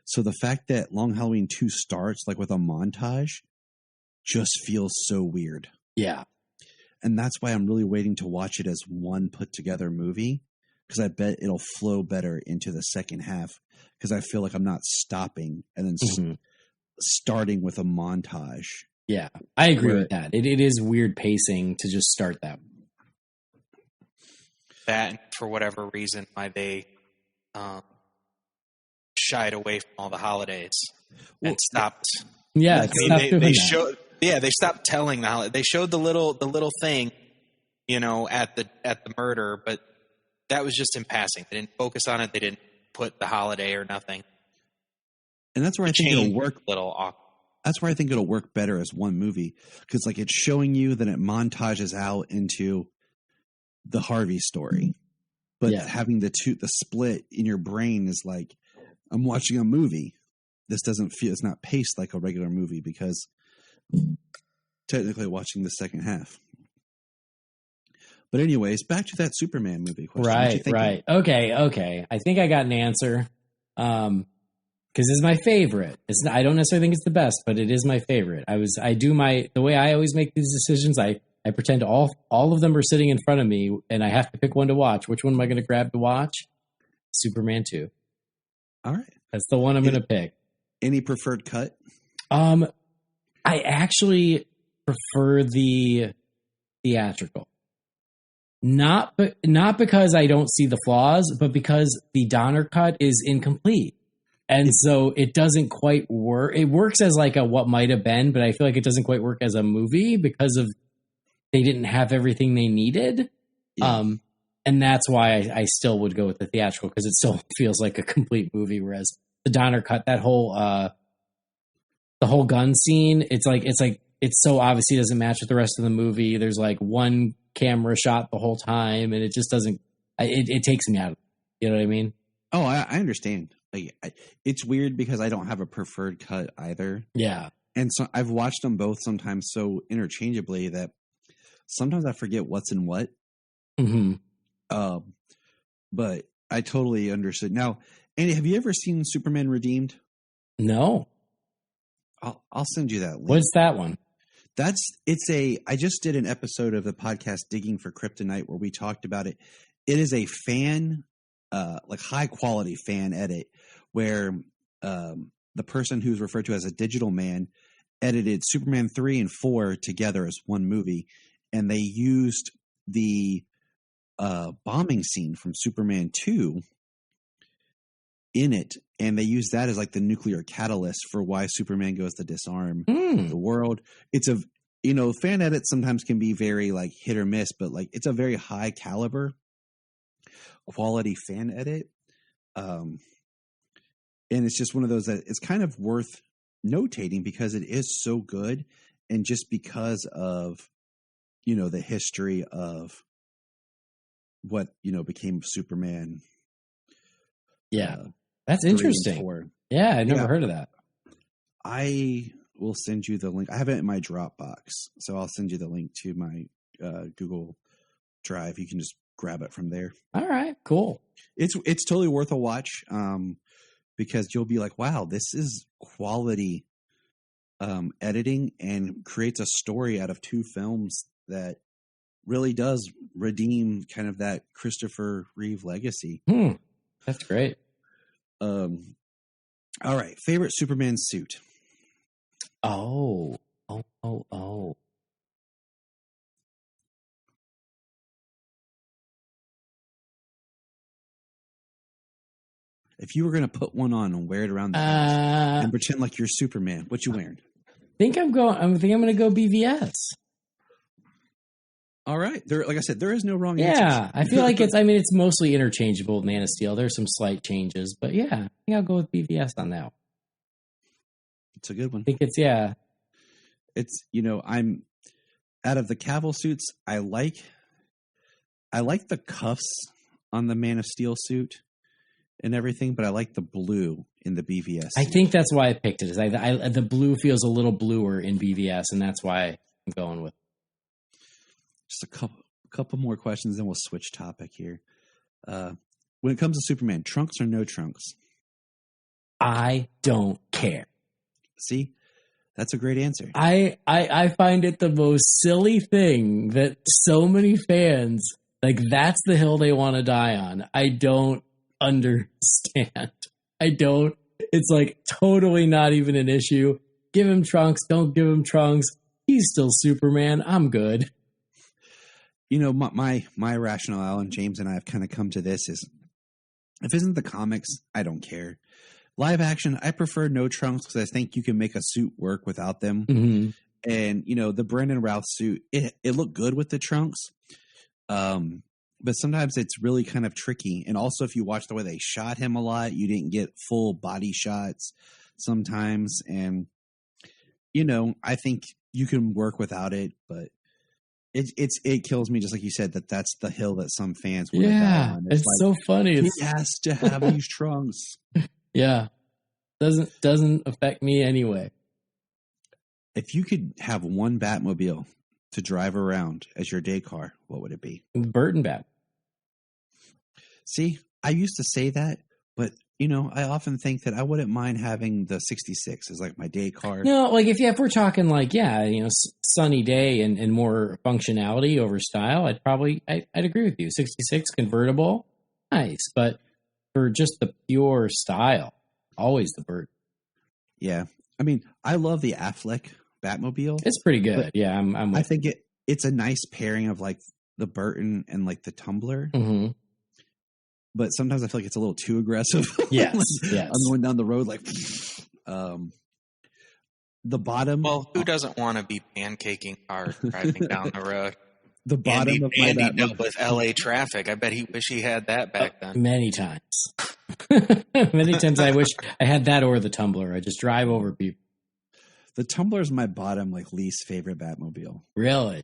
So the fact that Long Halloween 2 starts with a montage just feels so weird. Yeah. And that's why I'm really waiting to watch it as one put together movie, because I bet it'll flow better into the second half, because I feel like I'm not stopping and then starting with a montage. Yeah, I agree with that. It is weird pacing to just start that. That, for whatever reason, why they shied away from all the holidays and stopped. Yeah, they showed. Yeah, they stopped telling the holiday. They showed the little thing, at the murder, but that was just in passing. They didn't focus on it. They didn't put the holiday or nothing. And that's where I think it'll work. Awkward. That's where I think it'll work better as one movie, because it's showing you, then it montages out into the Harvey story. But having the split in your brain is like, I'm watching a movie. This doesn't feel, it's not paced like a regular movie, because technically watching the second half. But anyways, back to that Superman movie question. Right. Okay. I think I got an answer. Because it's my favorite. I don't necessarily think it's the best, but it is my favorite. The way I always make these decisions, I pretend all of them are sitting in front of me, and I have to pick one to watch. Which one am I going to grab to watch? Superman 2. All right. That's the one I'm going to pick. Any preferred cut? I actually prefer the theatrical. Not because I don't see the flaws, but because the Donner cut is incomplete. And so it doesn't quite work. It works as a what might have been, but I feel like it doesn't quite work as a movie because of they didn't have everything they needed. Yeah. And that's why I still would go with the theatrical, because it still feels like a complete movie. Whereas the Donner cut, that whole the whole gun scene, it's so obviously doesn't match with the rest of the movie. There's one camera shot the whole time, and it just doesn't. It takes me out of it. You know what I mean? Oh, I understand. it's weird because I don't have a preferred cut either. Yeah. And so I've watched them both sometimes so interchangeably that sometimes I forget what's in what. Mm-hmm. But I totally understood. Now, Andy, have you ever seen Superman Redeemed? No. I'll send you that link. What's that one? I just did an episode of the podcast Digging for Kryptonite where we talked about it. It is a fan, like high quality fan edit where the person who's referred to as a digital man edited Superman 3 and 4 together as one movie. And they used the bombing scene from Superman 2 in it. And they use that as like the nuclear catalyst for why Superman goes to disarm the world. It's fan edits sometimes can be very like hit or miss, but like it's a very high caliber quality fan edit. And it's just one of those that it's kind of worth notating because it is so good. And just because of, the history of what, became Superman. Yeah. That's interesting. Yeah. I never heard of that. I will send you the link. I have it in my Dropbox, so I'll send you the link to my Google Drive. You can just grab it from there. All right, cool. It's totally worth a watch because you'll be like, wow, this is quality editing and creates a story out of two films that really does redeem kind of that Christopher Reeve legacy. That's great. All right. Favorite Superman suit? Oh. If you were going to put one on and wear it around the house and pretend like you're Superman, what you wearing? I think I'm going to go BVS. All right. Like I said, there is no wrong answer. Yeah. I feel like it's mostly interchangeable with Man of Steel. There's some slight changes, but yeah, I think I'll go with BVS on that one. It's a good one. I think it's, I'm out of the Cavill suits. I like the cuffs on the Man of Steel suit and everything, but I like the blue in the BVS suit. I think that's why I picked it. Is the blue feels a little bluer in BVS, and that's why I'm going with it. Just a couple more questions, then we'll switch topic here. When it comes to Superman, trunks or no trunks? I don't care. See, that's a great answer. I find it the most silly thing that so many fans, like, that's the hill they want to die on. I don't understand. It's like totally not even an issue. Give him trunks, don't give him trunks. He's still Superman. I'm good. My rationale, and James and I have kind of come to this, is if it isn't the comics, I don't care. Live action, I prefer no trunks because I think you can make a suit work without them. Mm-hmm. And, the Brandon Routh suit, it looked good with the trunks. But sometimes it's really kind of tricky. And also, if you watch the way they shot him a lot, you didn't get full body shots sometimes. And, I think you can work without it, but it kills me, just like you said, that's the hill that some fans want to die on. It's like, so funny. He has to have these trunks. Yeah. Doesn't affect me anyway. If you could have one Batmobile to drive around as your day car, what would it be? Burton Bat. See, I used to say that, but I often think that I wouldn't mind having the 66 as like my day car. No, like if we're talking like, sunny day and more functionality over style, I'd agree with you. 66 convertible, nice. But for just the pure style, always the Burton. Yeah. I mean, I love the Affleck Batmobile. It's pretty good. Yeah. I think it's a nice pairing of like the Burton and like the Tumbler. Mm-hmm. But sometimes I feel like it's a little too aggressive. Yes, yes. I'm going down the road like the bottom. Well, who doesn't want to be pancaking cars driving down the road? The bottom of my Andy dealt with LA traffic. I bet he wish he had that back then. Many times. Many times I wish I had that or the Tumbler. I just drive over people. The Tumbler is my bottom, like, least favorite Batmobile. Really?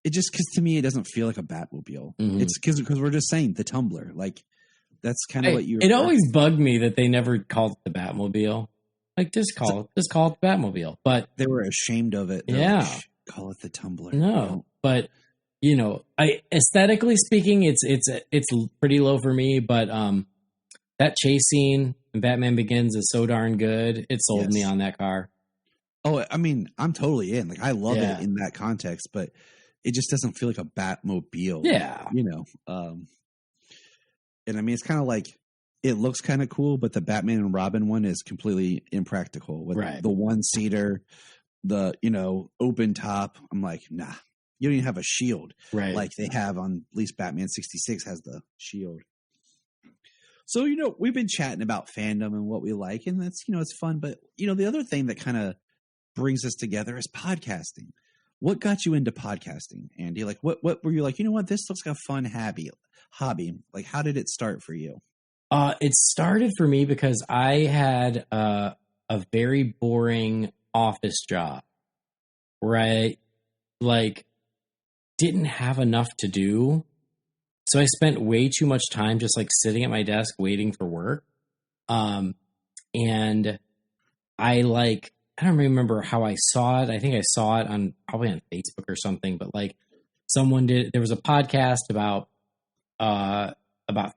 It just, because to me, it doesn't feel like a Batmobile. Mm-hmm. It's because we're just saying the Tumbler. Like, That's kind of what you. It always bugged me that they never called it the Batmobile. Like just call it the Batmobile. But they were ashamed of it. Yeah, call it the Tumbler. No, but aesthetically speaking, it's pretty low for me. But that chase scene in Batman Begins is so darn good. It sold me on that car. Oh, I mean, I'm totally in. Like, I love it in that context, but it just doesn't feel like a Batmobile. Yeah. And I mean, it's kind of like, it looks kind of cool, but the Batman and Robin one is completely impractical. With the one-seater, the, open top. I'm like, nah, you don't even have a shield. Right. Like they have on, at least Batman 66 has the shield. So, we've been chatting about fandom and what we like, and that's, it's fun. But, the other thing that kind of brings us together is podcasting. What got you into podcasting, Andy? Like, what were you like, this looks like a fun hobby? Like, how did it start for you? It started for me because I had a very boring office job where I, didn't have enough to do. So I spent way too much time just sitting at my desk waiting for work. And I don't remember how I saw it. I think I saw it probably on Facebook or something, but there was a podcast about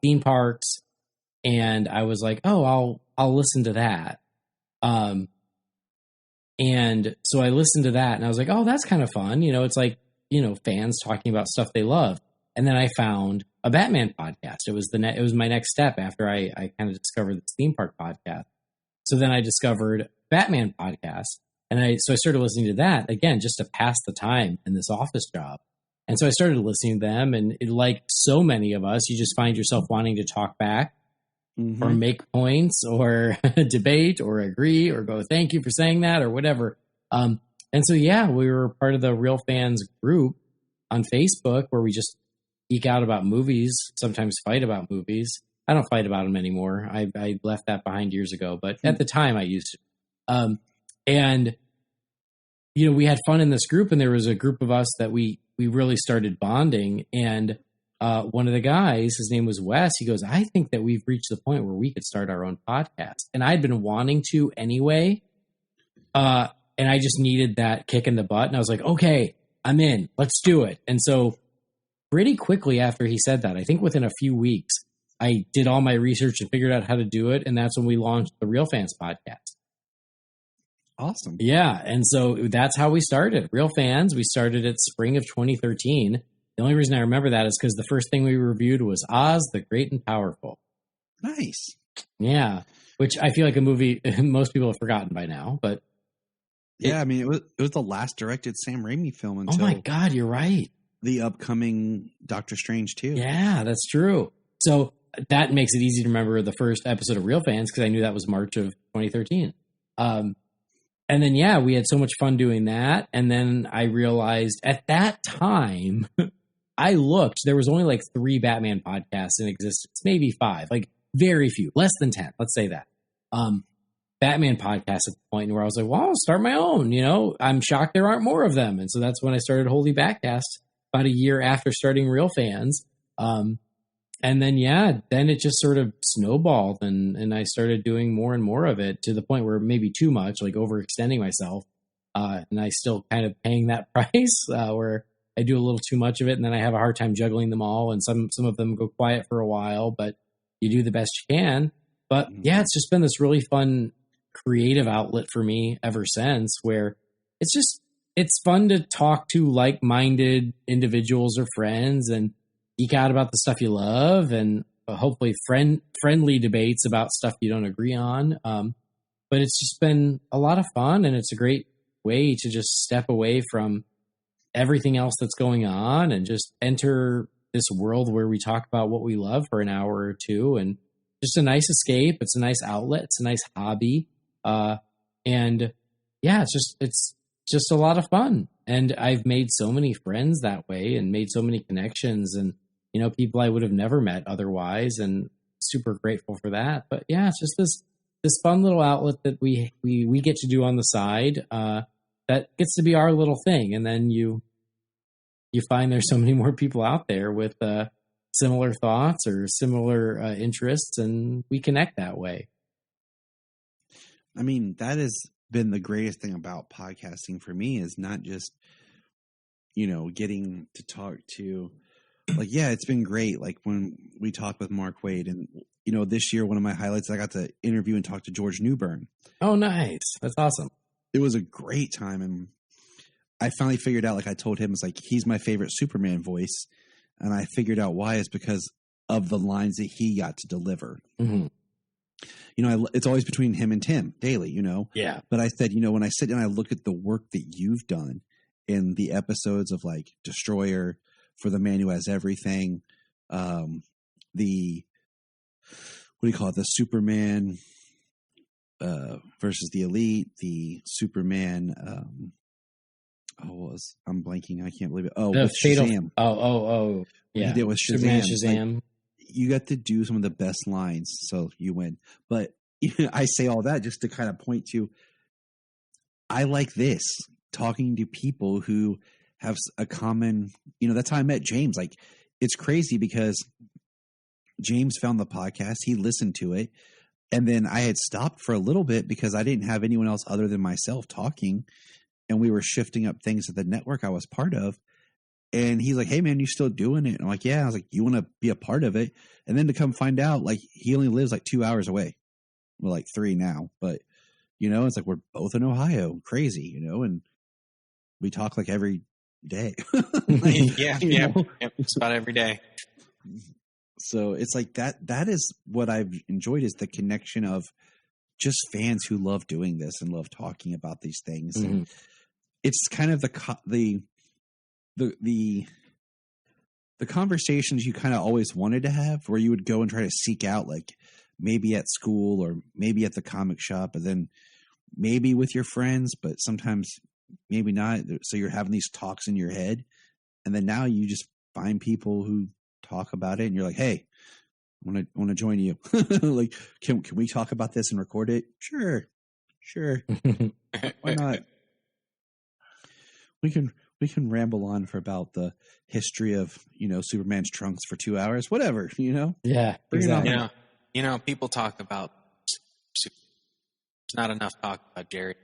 theme parks, and I was like, oh, I'll listen to that. And so I listened to that and I was like, oh, that's kind of fun. It's fans talking about stuff they love. And then I found a Batman podcast. It was my next step after I kind of discovered this theme park podcast. So then I discovered Batman podcast, and so I started listening to that again just to pass the time in this office job. And so I started listening to them, and like so many of us, you just find yourself wanting to talk back or make points or debate or agree or go, thank you for saying that or whatever. And so, we were part of the Real Fans group on Facebook where we just geek out about movies, sometimes fight about movies. I don't fight about them anymore. I left that behind years ago, but at the time I used to. And, we had fun in this group, and there was a group of us that we really started bonding. And one of the guys, his name was Wes, he goes, I think that we've reached the point where we could start our own podcast. And I'd been wanting to anyway. And I just needed that kick in the butt. And I was like, okay, I'm in. Let's do it. And so pretty quickly after he said that, I think within a few weeks, I did all my research and figured out how to do it. And that's when we launched the Real Fans podcast. Awesome. Yeah. And so that's how we started. Real Fans, we started at spring of 2013. The only reason I remember that is because the first thing we reviewed was Oz, the Great and Powerful. Nice. Yeah. Which I feel like a movie most people have forgotten by now, but. Yeah. I mean, it was the last directed Sam Raimi film until. Oh my God, you're right. The upcoming Doctor Strange 2. Yeah, that's true. So that makes it easy to remember the first episode of Real Fans because I knew that was March of 2013. And then, we had so much fun doing that. And then I realized at that time, I looked, there was only 3 Batman podcasts in existence, maybe 5, very few, less than 10, let's say that. Batman podcasts at the point where I was like, well, I'll start my own, I'm shocked there aren't more of them. And so that's when I started Holy Batcast about a year after starting Real Fans. And then, then it just sort of snowballed and I started doing more and more of it to the point where maybe too much, overextending myself. And I still kind of paying that price where I do a little too much of it and then I have a hard time juggling them all. And some of them go quiet for a while, but you do the best you can. But it's just been this really fun creative outlet for me ever since where it's fun to talk to like-minded individuals or friends and geek out about the stuff you love and hopefully friendly debates about stuff you don't agree on. But it's just been a lot of fun and it's a great way to just step away from everything else that's going on and just enter this world where we talk about what we love for an hour or two and just a nice escape. It's a nice outlet. It's a nice hobby. It's just a lot of fun. And I've made so many friends that way and made so many connections and, people I would have never met otherwise and super grateful for that. But it's just this fun little outlet that we get to do on the side, that gets to be our little thing. And then you find there's so many more people out there with, similar thoughts or similar interests, and we connect that way. I mean, that has been the greatest thing about podcasting for me, is not just, getting to talk to, it's been great. Like when we talked with Mark Waid, and, this year, one of my highlights, I got to interview and talk to George Newbern. Oh, nice. That's awesome. It was a great time. And I finally figured out, I told him, it's he's my favorite Superman voice. And I figured out why. Is because of the lines that he got to deliver. Mm-hmm. It's always between him and Tim Daly, Yeah. But I said, when I sit and I look at the work that you've done in the episodes of Destroyer, For the Man Who Has Everything, the Superman versus the Elite, the Superman, I'm blanking. I can't believe it. Oh, with Shazam. Oh. Yeah. He did with Shazam. Shazam. You got to do some of the best lines, so you win. But I say all that just to kind of point to, I like this, talking to people who have a common, that's how I met James. It's crazy because James found the podcast, he listened to it, and then I had stopped for a little bit because I didn't have anyone else other than myself talking, and we were shifting up things at the network I was part of. And he's like, "Hey man, you still doing it?" And I'm like, "Yeah." I was like, "You want to be a part of it?" And then to come find out, he only lives 2 hours away. We're 3 now, but it's we're both in Ohio. Crazy, and we talk every day. Yeah, it's about every day. So it's that is what I've enjoyed, is the connection of just fans who love doing this and love talking about these things. Mm-hmm. And it's kind of the conversations you kind of always wanted to have, where you would go and try to seek out, maybe at school or maybe at the comic shop, but then maybe with your friends, but sometimes maybe not. So you're having these talks in your head, and then now you just find people who talk about it, and you're like, "Hey, I want to join you." Can we talk about this and record it? Sure. Why not? We can ramble on for about the history of, Superman's trunks for 2 hours, whatever, Yeah, exactly. People talk about, there's not enough talk about Jerry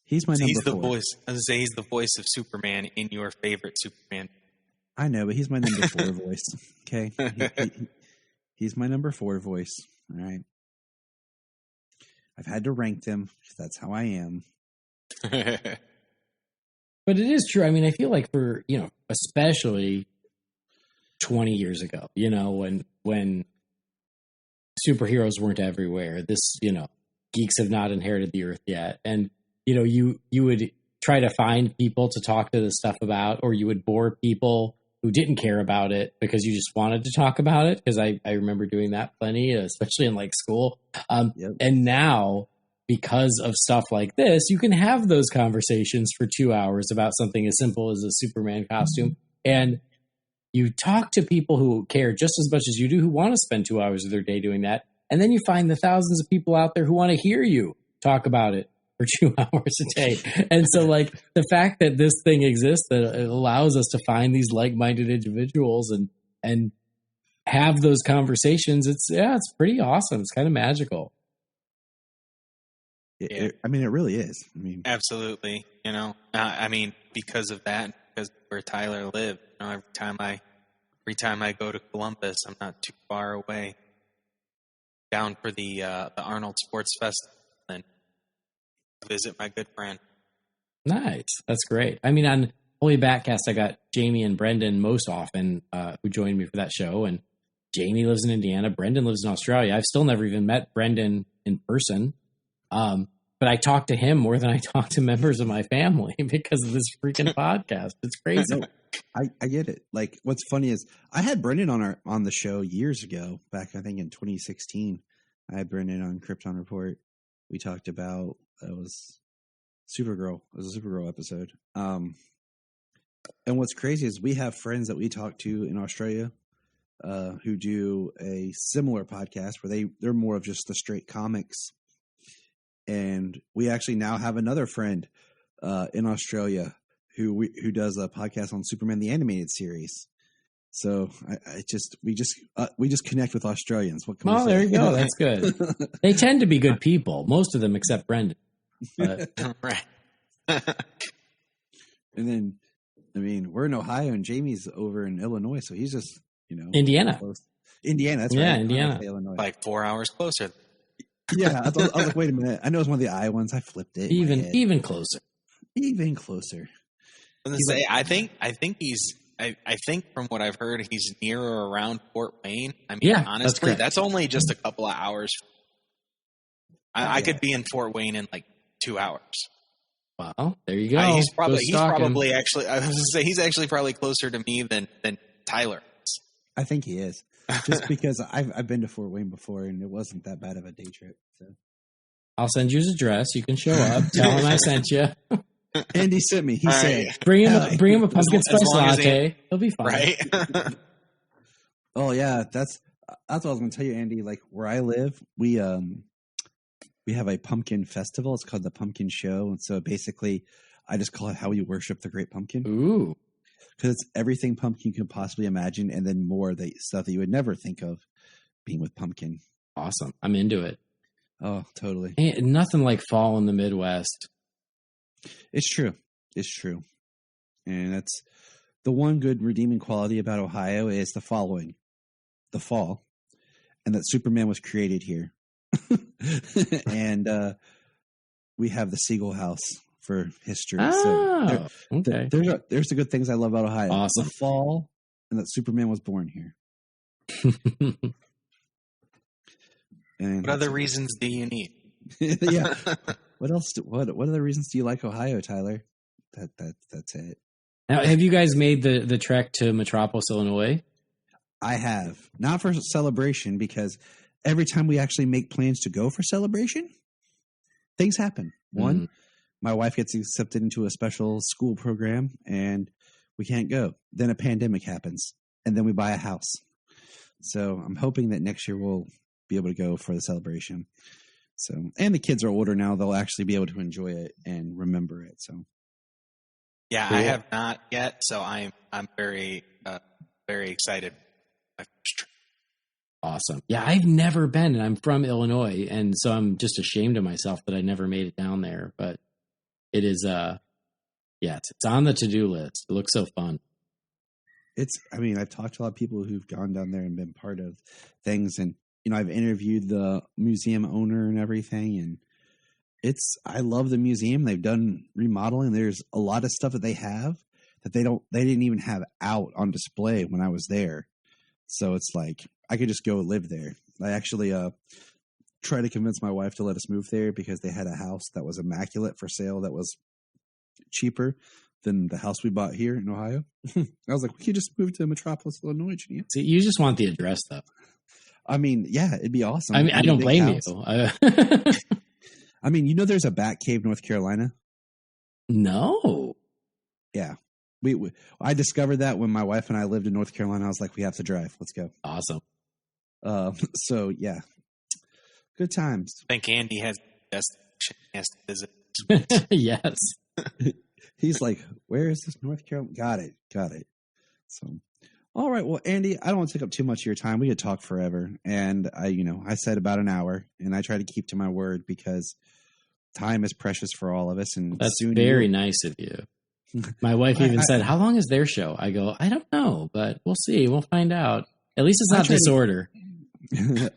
he's my number he's the 4. voice. I was gonna say he's the voice of Superman in your favorite Superman. I know, but he's my number 4 voice. Okay. He's my number 4 voice. All right. I've had to rank them because that's how I am. But it is true. I mean, I feel like for, especially 20 years ago, when superheroes weren't everywhere, this, geeks have not inherited the earth yet. And, you would try to find people to talk to this stuff about, or you would bore people who didn't care about it because you just wanted to talk about it. Because I remember doing that plenty, especially in school. Yep. And now, because of stuff like this, you can have those conversations for 2 hours about something as simple as a Superman costume. And you talk to people who care just as much as you do, who want to spend 2 hours of their day doing that. And then you find the thousands of people out there who want to hear you talk about it for 2 hours a day. And so the fact that this thing exists, that it allows us to find these like-minded individuals and have those conversations, it's pretty awesome. It's kind of magical. It really is. Absolutely. Because of that, because where Tyler lived, every time I go to Columbus, I'm not too far away, down for the Arnold Sports Festival and visit my good friend. Nice. That's great. On Holy Batcast, I got Jamie and Brendan most often, who joined me for that show. And Jamie lives in Indiana. Brendan lives in Australia. I've still never even met Brendan in person. But I talk to him more than I talk to members of my family because of this freaking podcast. It's crazy. No, I get it. What's funny is I had Brendan on the show years ago, back I think in 2016. I had Brendan on Krypton Report. We talked about, it was Supergirl. It was a Supergirl episode. And what's crazy is we have friends that we talk to in Australia who do a similar podcast where they're more of just the straight comics. And we actually now have another friend in Australia who does a podcast on Superman the Animated Series. So we just connect with Australians. What can we say? There you go. That's good. They tend to be good people, most of them except Brendan. But. Right. And then, I mean, we're in Ohio and Jamie's over in Illinois, so he's just, Indiana. Close. Indiana, that's right. Yeah, Indiana. Illinois. Like 4 hours closer. Yeah, I was like, wait a minute. I know it's one of the I ones. I flipped it. Even closer. Even closer. I think from what I've heard, he's near or around Fort Wayne. I mean, yeah, honestly, that's only just a couple of hours. I could be in Fort Wayne in like 2 hours. Wow, there you go. He's probably actually. I was going to say he's actually probably closer to me than Tyler is. I think he is, just because I've been to Fort Wayne before and it wasn't that bad of a day trip. So I'll send you his address. You can show up. Tell him I sent you. Andy sent me. He said, "Bring him a pumpkin spice latte. He'll be fine." Right. Oh yeah, that's what I was going to tell you, Andy. Like where I live, we have a pumpkin festival. It's called the Pumpkin Show. And so basically, I just call it how we worship the Great Pumpkin. Ooh. Because it's everything pumpkin could possibly imagine and then more stuff that you would never think of being with pumpkin. Awesome. I'm into it. Oh, totally. Ain't nothing like fall in the Midwest. It's true. It's true. And that's the one good redeeming quality about Ohio is the following. The fall. And that Superman was created here. And we have the Siegel House for history. Oh, okay. There's the good things I love about Ohio. Awesome. The fall and that Superman was born here. And what other reasons do you need? Yeah. What else? What other reasons do you like Ohio, Tyler? That's it. Now, have you guys made the trek to Metropolis, Illinois? I have. Not for Celebration, because every time we actually make plans to go for Celebration, things happen. One, my wife gets accepted into a special school program and we can't go. Then a pandemic happens and then we buy a house. So I'm hoping that next year we'll be able to go for the Celebration. So, and the kids are older now. They'll actually be able to enjoy it and remember it. So, yeah, cool. I have not yet. So I'm very, very excited. Awesome. Yeah, I've never been, and I'm from Illinois, and so I'm just ashamed of myself that I never made it down there. But it is, it's on the to-do list. It looks so fun. I've talked to a lot of people who've gone down there and been part of things, and I've interviewed the museum owner and everything, and I love the museum. They've done remodeling. There's a lot of stuff that they have that they didn't even have out on display when I was there. So it's like I could just go live there. I actually tried to convince my wife to let us move there because they had a house that was immaculate for sale that was cheaper than the house we bought here in Ohio. I was like, we could just move to Metropolis, Illinois. See, you just want the address, though. I mean, yeah, it'd be awesome. I mean, I don't blame you. I mean, there's a Bat Cave, North Carolina. No. Yeah. I discovered that when my wife and I lived in North Carolina. I was like, we have to drive. Let's go. Awesome. So, yeah. Good times. I think Andy has to visit. Yes. He's like, where is this North Carolina? Got it. So, all right. Well, Andy, I don't want to take up too much of your time. We could talk forever. And I said about an hour, and I try to keep to my word because time is precious for all of us. And that's very nice of you. My wife even said, how long is their show? I go, I don't know, but we'll see. We'll find out. At least it's not disorder.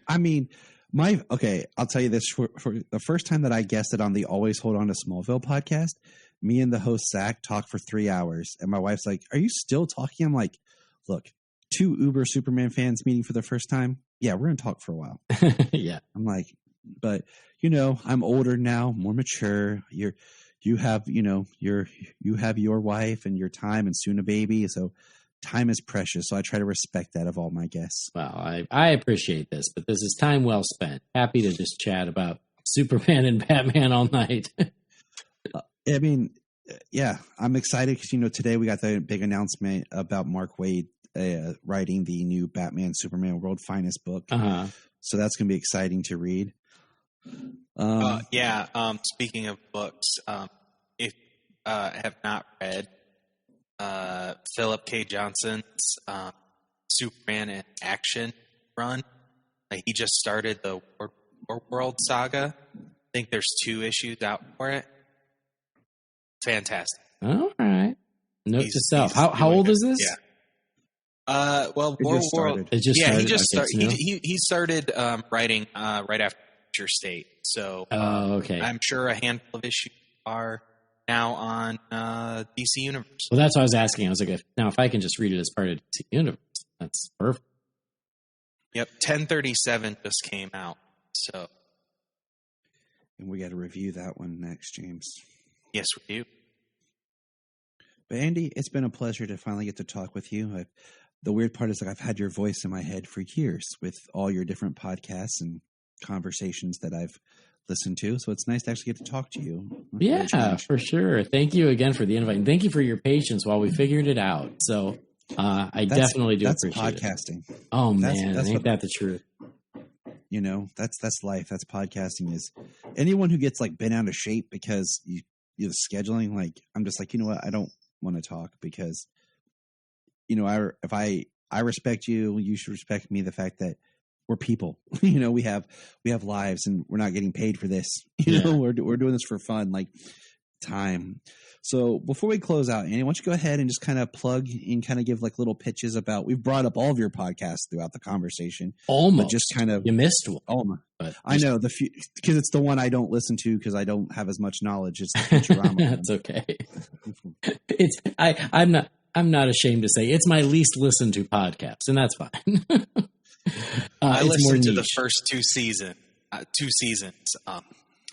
I mean, I'll tell you this. For the first time that I guested on the Always Hold On to Smallville podcast, me and the host, Zach, talked for 3 hours. And my wife's like, are you still talking? I'm like, look, 2 Uber Superman fans meeting for the first time. Yeah, we're going to talk for a while. Yeah. I'm like, but, I'm older now, more mature. You have your wife and your time and soon a baby. So time is precious. So I try to respect that of all my guests. Well, I appreciate this, but this is time well spent. Happy to just chat about Superman and Batman all night. I mean, yeah, I'm excited because, today we got the big announcement about Mark Waid writing the new Batman Superman World Finest book. Uh-huh. So that's going to be exciting to read. Speaking of books, if have not read Philip K. Johnson's Superman in action run. Like, he just started the World Saga. I think there's 2 issues out for it. Fantastic. All right. Note to self. How old is this? Yeah. Well, World. It just started. He just Okay, started. He started writing right after Future State. So, okay. I'm sure a handful of issues are now on DC Universe. Well, that's what I was asking. I was like, now if I can just read it as part of DC Universe, that's perfect. Yep, 1037 just came out. So, And we got to review that one next, James. yes, we do. But Andy, it's been a pleasure to finally get to talk with you. The weird part is, like, I've had your voice in my head for years with all your different podcasts and conversations that I've listened to. So it's nice to actually get to talk to you. Yeah, for sure. Thank you again for the invite. And thank you for your patience while we figured it out. So I definitely do appreciate podcasting. It. Oh, man. That's ain't that the truth? You know, that's life. That's podcasting. Is anyone who gets like bent out of shape because you're scheduling, like, I'm just like, you know what? I don't want to talk because, you know, if I respect you, you should respect me. The fact that we're people, you know, we have lives and we're not getting paid for this. You know, we're doing this for fun, like time. So before we close out, Andy, why don't you go ahead and just kind of plug and kind of give like little pitches about, we've brought up all of your podcasts throughout the conversation. Almost. But just kind of, you missed one. Almost. I know because it's the one I don't listen to because I don't have as much knowledge. It's the Futurama. That's okay. I'm not ashamed to say it's my least listened to podcast, and that's fine. I listened to the first 2 seasons.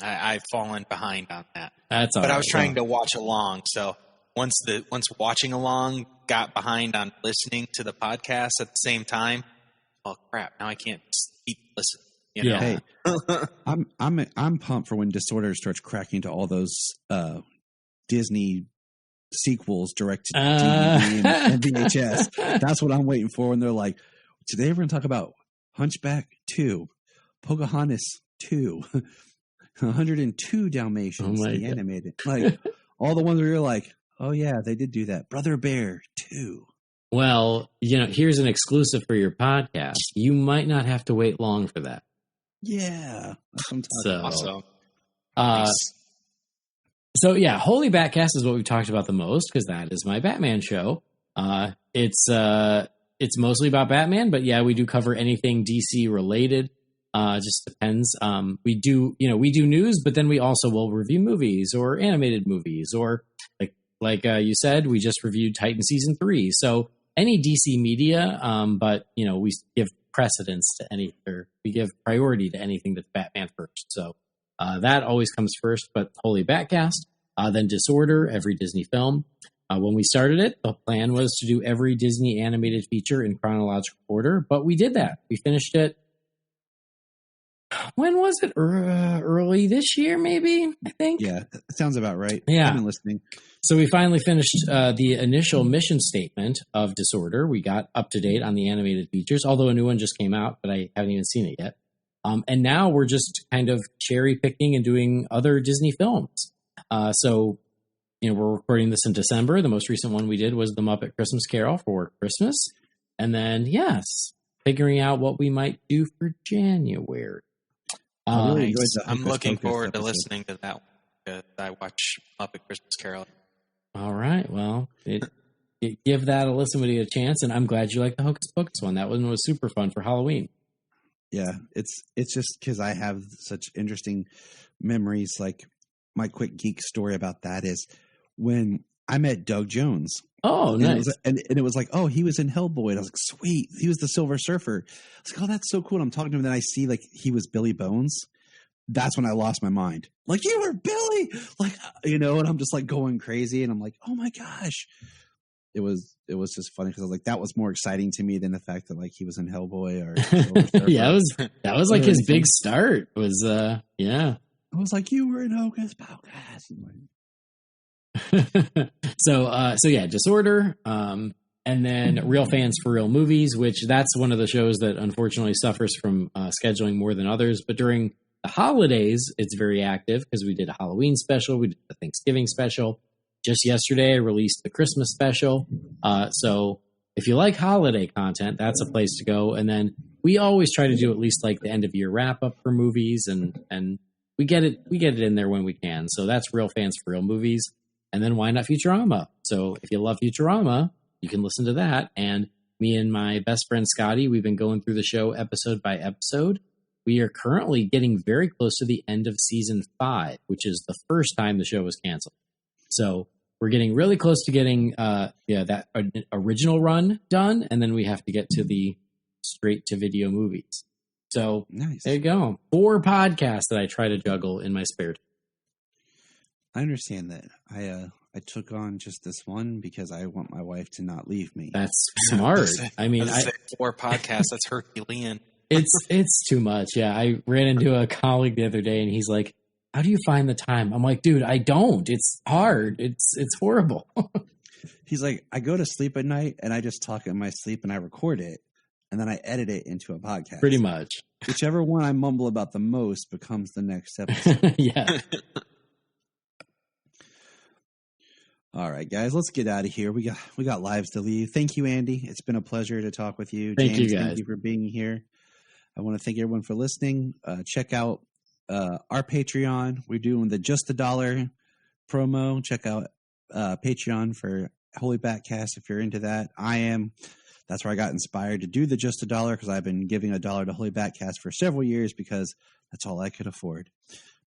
I've fallen behind on that. That's all but right. I was trying to watch along. So once watching along got behind on listening to the podcast at the same time, oh crap! Now I can't keep listening. You know? Hey, I'm pumped for when Disorder starts cracking to all those Disney sequels direct to DVD and VHS. That's what I'm waiting for. When they're like, today we're going to talk about Hunchback 2, Pocahontas 2, 102 Dalmatians, the animated. Like, all the ones where you're like, oh yeah, they did do that. Brother Bear 2. Well, you know, here's an exclusive for your podcast. You might not have to wait long for that. Yeah. That's what I'm talking about. So yeah, Holy Batcast is what we've talked about the most because that is my Batman show. It's mostly about Batman, but yeah, we do cover anything DC related. Just depends. We do news, but then we also will review movies or animated movies, or like you said, we just reviewed Titan season 3. So any DC media, but you know, we give precedence to we give priority to anything that's Batman first. So that always comes first, but Holy Batcast, then Disorder, every Disney film. When we started it, the plan was to do every Disney animated feature in chronological order, but we did that. We finished it. When was it? Early this year, maybe, I think. Yeah, that sounds about right. Yeah. I've been listening. So we finally finished the initial mission statement of Disorder. We got up to date on the animated features, although a new one just came out, but I haven't even seen it yet. And now we're just kind of cherry picking and doing other Disney films. So, you know, we're recording this in December. The most recent one we did was The Muppet Christmas Carol for Christmas. And then, yes, figuring out what we might do for January. I'm looking forward to listening to that one because I watch Muppet Christmas Carol. All right. Well, give that a listen when you get a chance. And I'm glad you like the Hocus Pocus one. That one was super fun for Halloween. Yeah, it's just because I have such interesting memories. Like, my quick geek story about that is when I met Doug Jones. Oh, nice. And it was like, oh, he was in Hellboy. And I was like, sweet. He was the Silver Surfer. I was like, oh, that's so cool. And I'm talking to him, and then I see like he was Billy Bones. That's when I lost my mind. Like, you were Billy, like, you know. And I'm just like going crazy, and I'm like, oh my gosh. It was just funny because I was like, that was more exciting to me than the fact that like he was in Hellboy or yeah, that was like his big start. Was yeah. I was like, you were in Hocus Pocus. So yeah, Disorder, and then Real Fans for Real Movies, which that's one of the shows that unfortunately suffers from scheduling more than others. But during the holidays, it's very active because we did a Halloween special, we did a Thanksgiving special. Just yesterday, I released the Christmas special. So if you like holiday content, that's a place to go. And then we always try to do at least like the end of year wrap up for movies, and we get it in there when we can. So that's Real Fans for Real Movies. And then why not Futurama? So if you love Futurama, you can listen to that. And me and my best friend Scotty, we've been going through the show episode by episode. We are currently getting very close to the end of season 5, which is the first time the show was canceled. So we're getting really close to getting that original run done, and then we have to get to the straight-to-video movies. So nice. There you go. 4 podcasts that I try to juggle in my spare time. I understand that. I took on just this one because I want my wife to not leave me. That's smart. I mean, 4 podcasts. That's Herculean. It's too much. Yeah, I ran into a colleague the other day, and he's like, "How do you find the time?" I'm like, "Dude, I don't. It's hard. It's horrible." He's like, "I go to sleep at night, and I just talk in my sleep, and I record it, and then I edit it into a podcast. Pretty much. Whichever one I mumble about the most becomes the next episode." Yeah. All right, guys, let's get out of here. We got lives to leave. Thank you, Andy. It's been a pleasure to talk with you. Thank James, you, guys. Thank you for being here. I want to thank everyone for listening. Check out our Patreon. We're doing the Just a Dollar promo. Check out Patreon for Holy Batcast if you're into that. I am. That's where I got inspired to do the Just a Dollar, because I've been giving $1 to Holy Batcast for several years because that's all I could afford,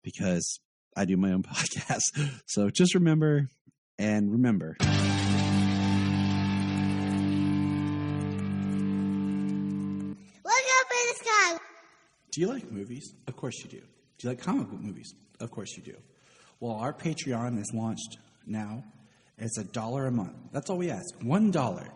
because I do my own podcast. So just remember. And remember, look up in the sky. Do you like movies? Of course you do. Do you like comic book movies? Of course you do. Well, our Patreon is launched now. It's $1 a month. That's all we ask. $1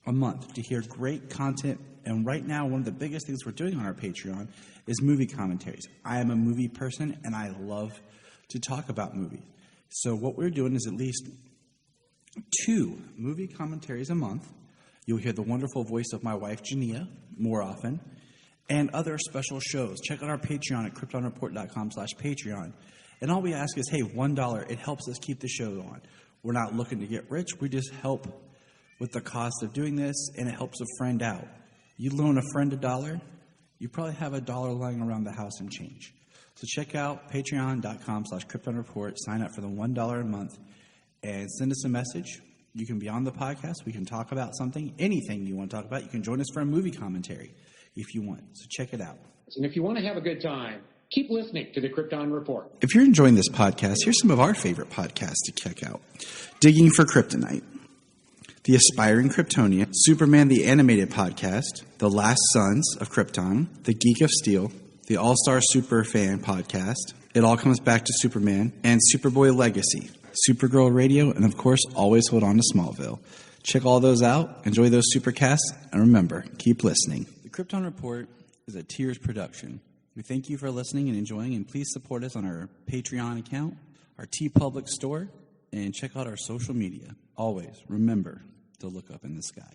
a month to hear great content. And right now, one of the biggest things we're doing on our Patreon is movie commentaries. I am a movie person, and I love to talk about movies. So what we're doing is at least 2 movie commentaries a month. You'll hear the wonderful voice of my wife, Jania, more often, and other special shows. Check out our Patreon at kryptonreport.com/Patreon. And all we ask is, hey, $1. It helps us keep the show on. We're not looking to get rich. We just help with the cost of doing this, and it helps a friend out. You loan a friend $1, you probably have $1 lying around the house and change. So check out patreon.com/KryptonReport. Sign up for the $1 a month and send us a message. You can be on the podcast. We can talk about something, anything you want to talk about. You can join us for a movie commentary if you want. So check it out. And if you want to have a good time, keep listening to the Krypton Report. If you're enjoying this podcast, here's some of our favorite podcasts to check out. Digging for Kryptonite, The Aspiring Kryptonian, Superman the Animated Podcast, The Last Sons of Krypton, The Geek of Steel, the All-Star Superfan Podcast, It All Comes Back to Superman, and Superboy Legacy, Supergirl Radio, and of course, always hold on to Smallville. Check all those out, enjoy those supercasts, and remember, keep listening. The Krypton Report is a Tears production. We thank you for listening and enjoying, and please support us on our Patreon account, our TeePublic store, and check out our social media. Always remember to look up in the sky.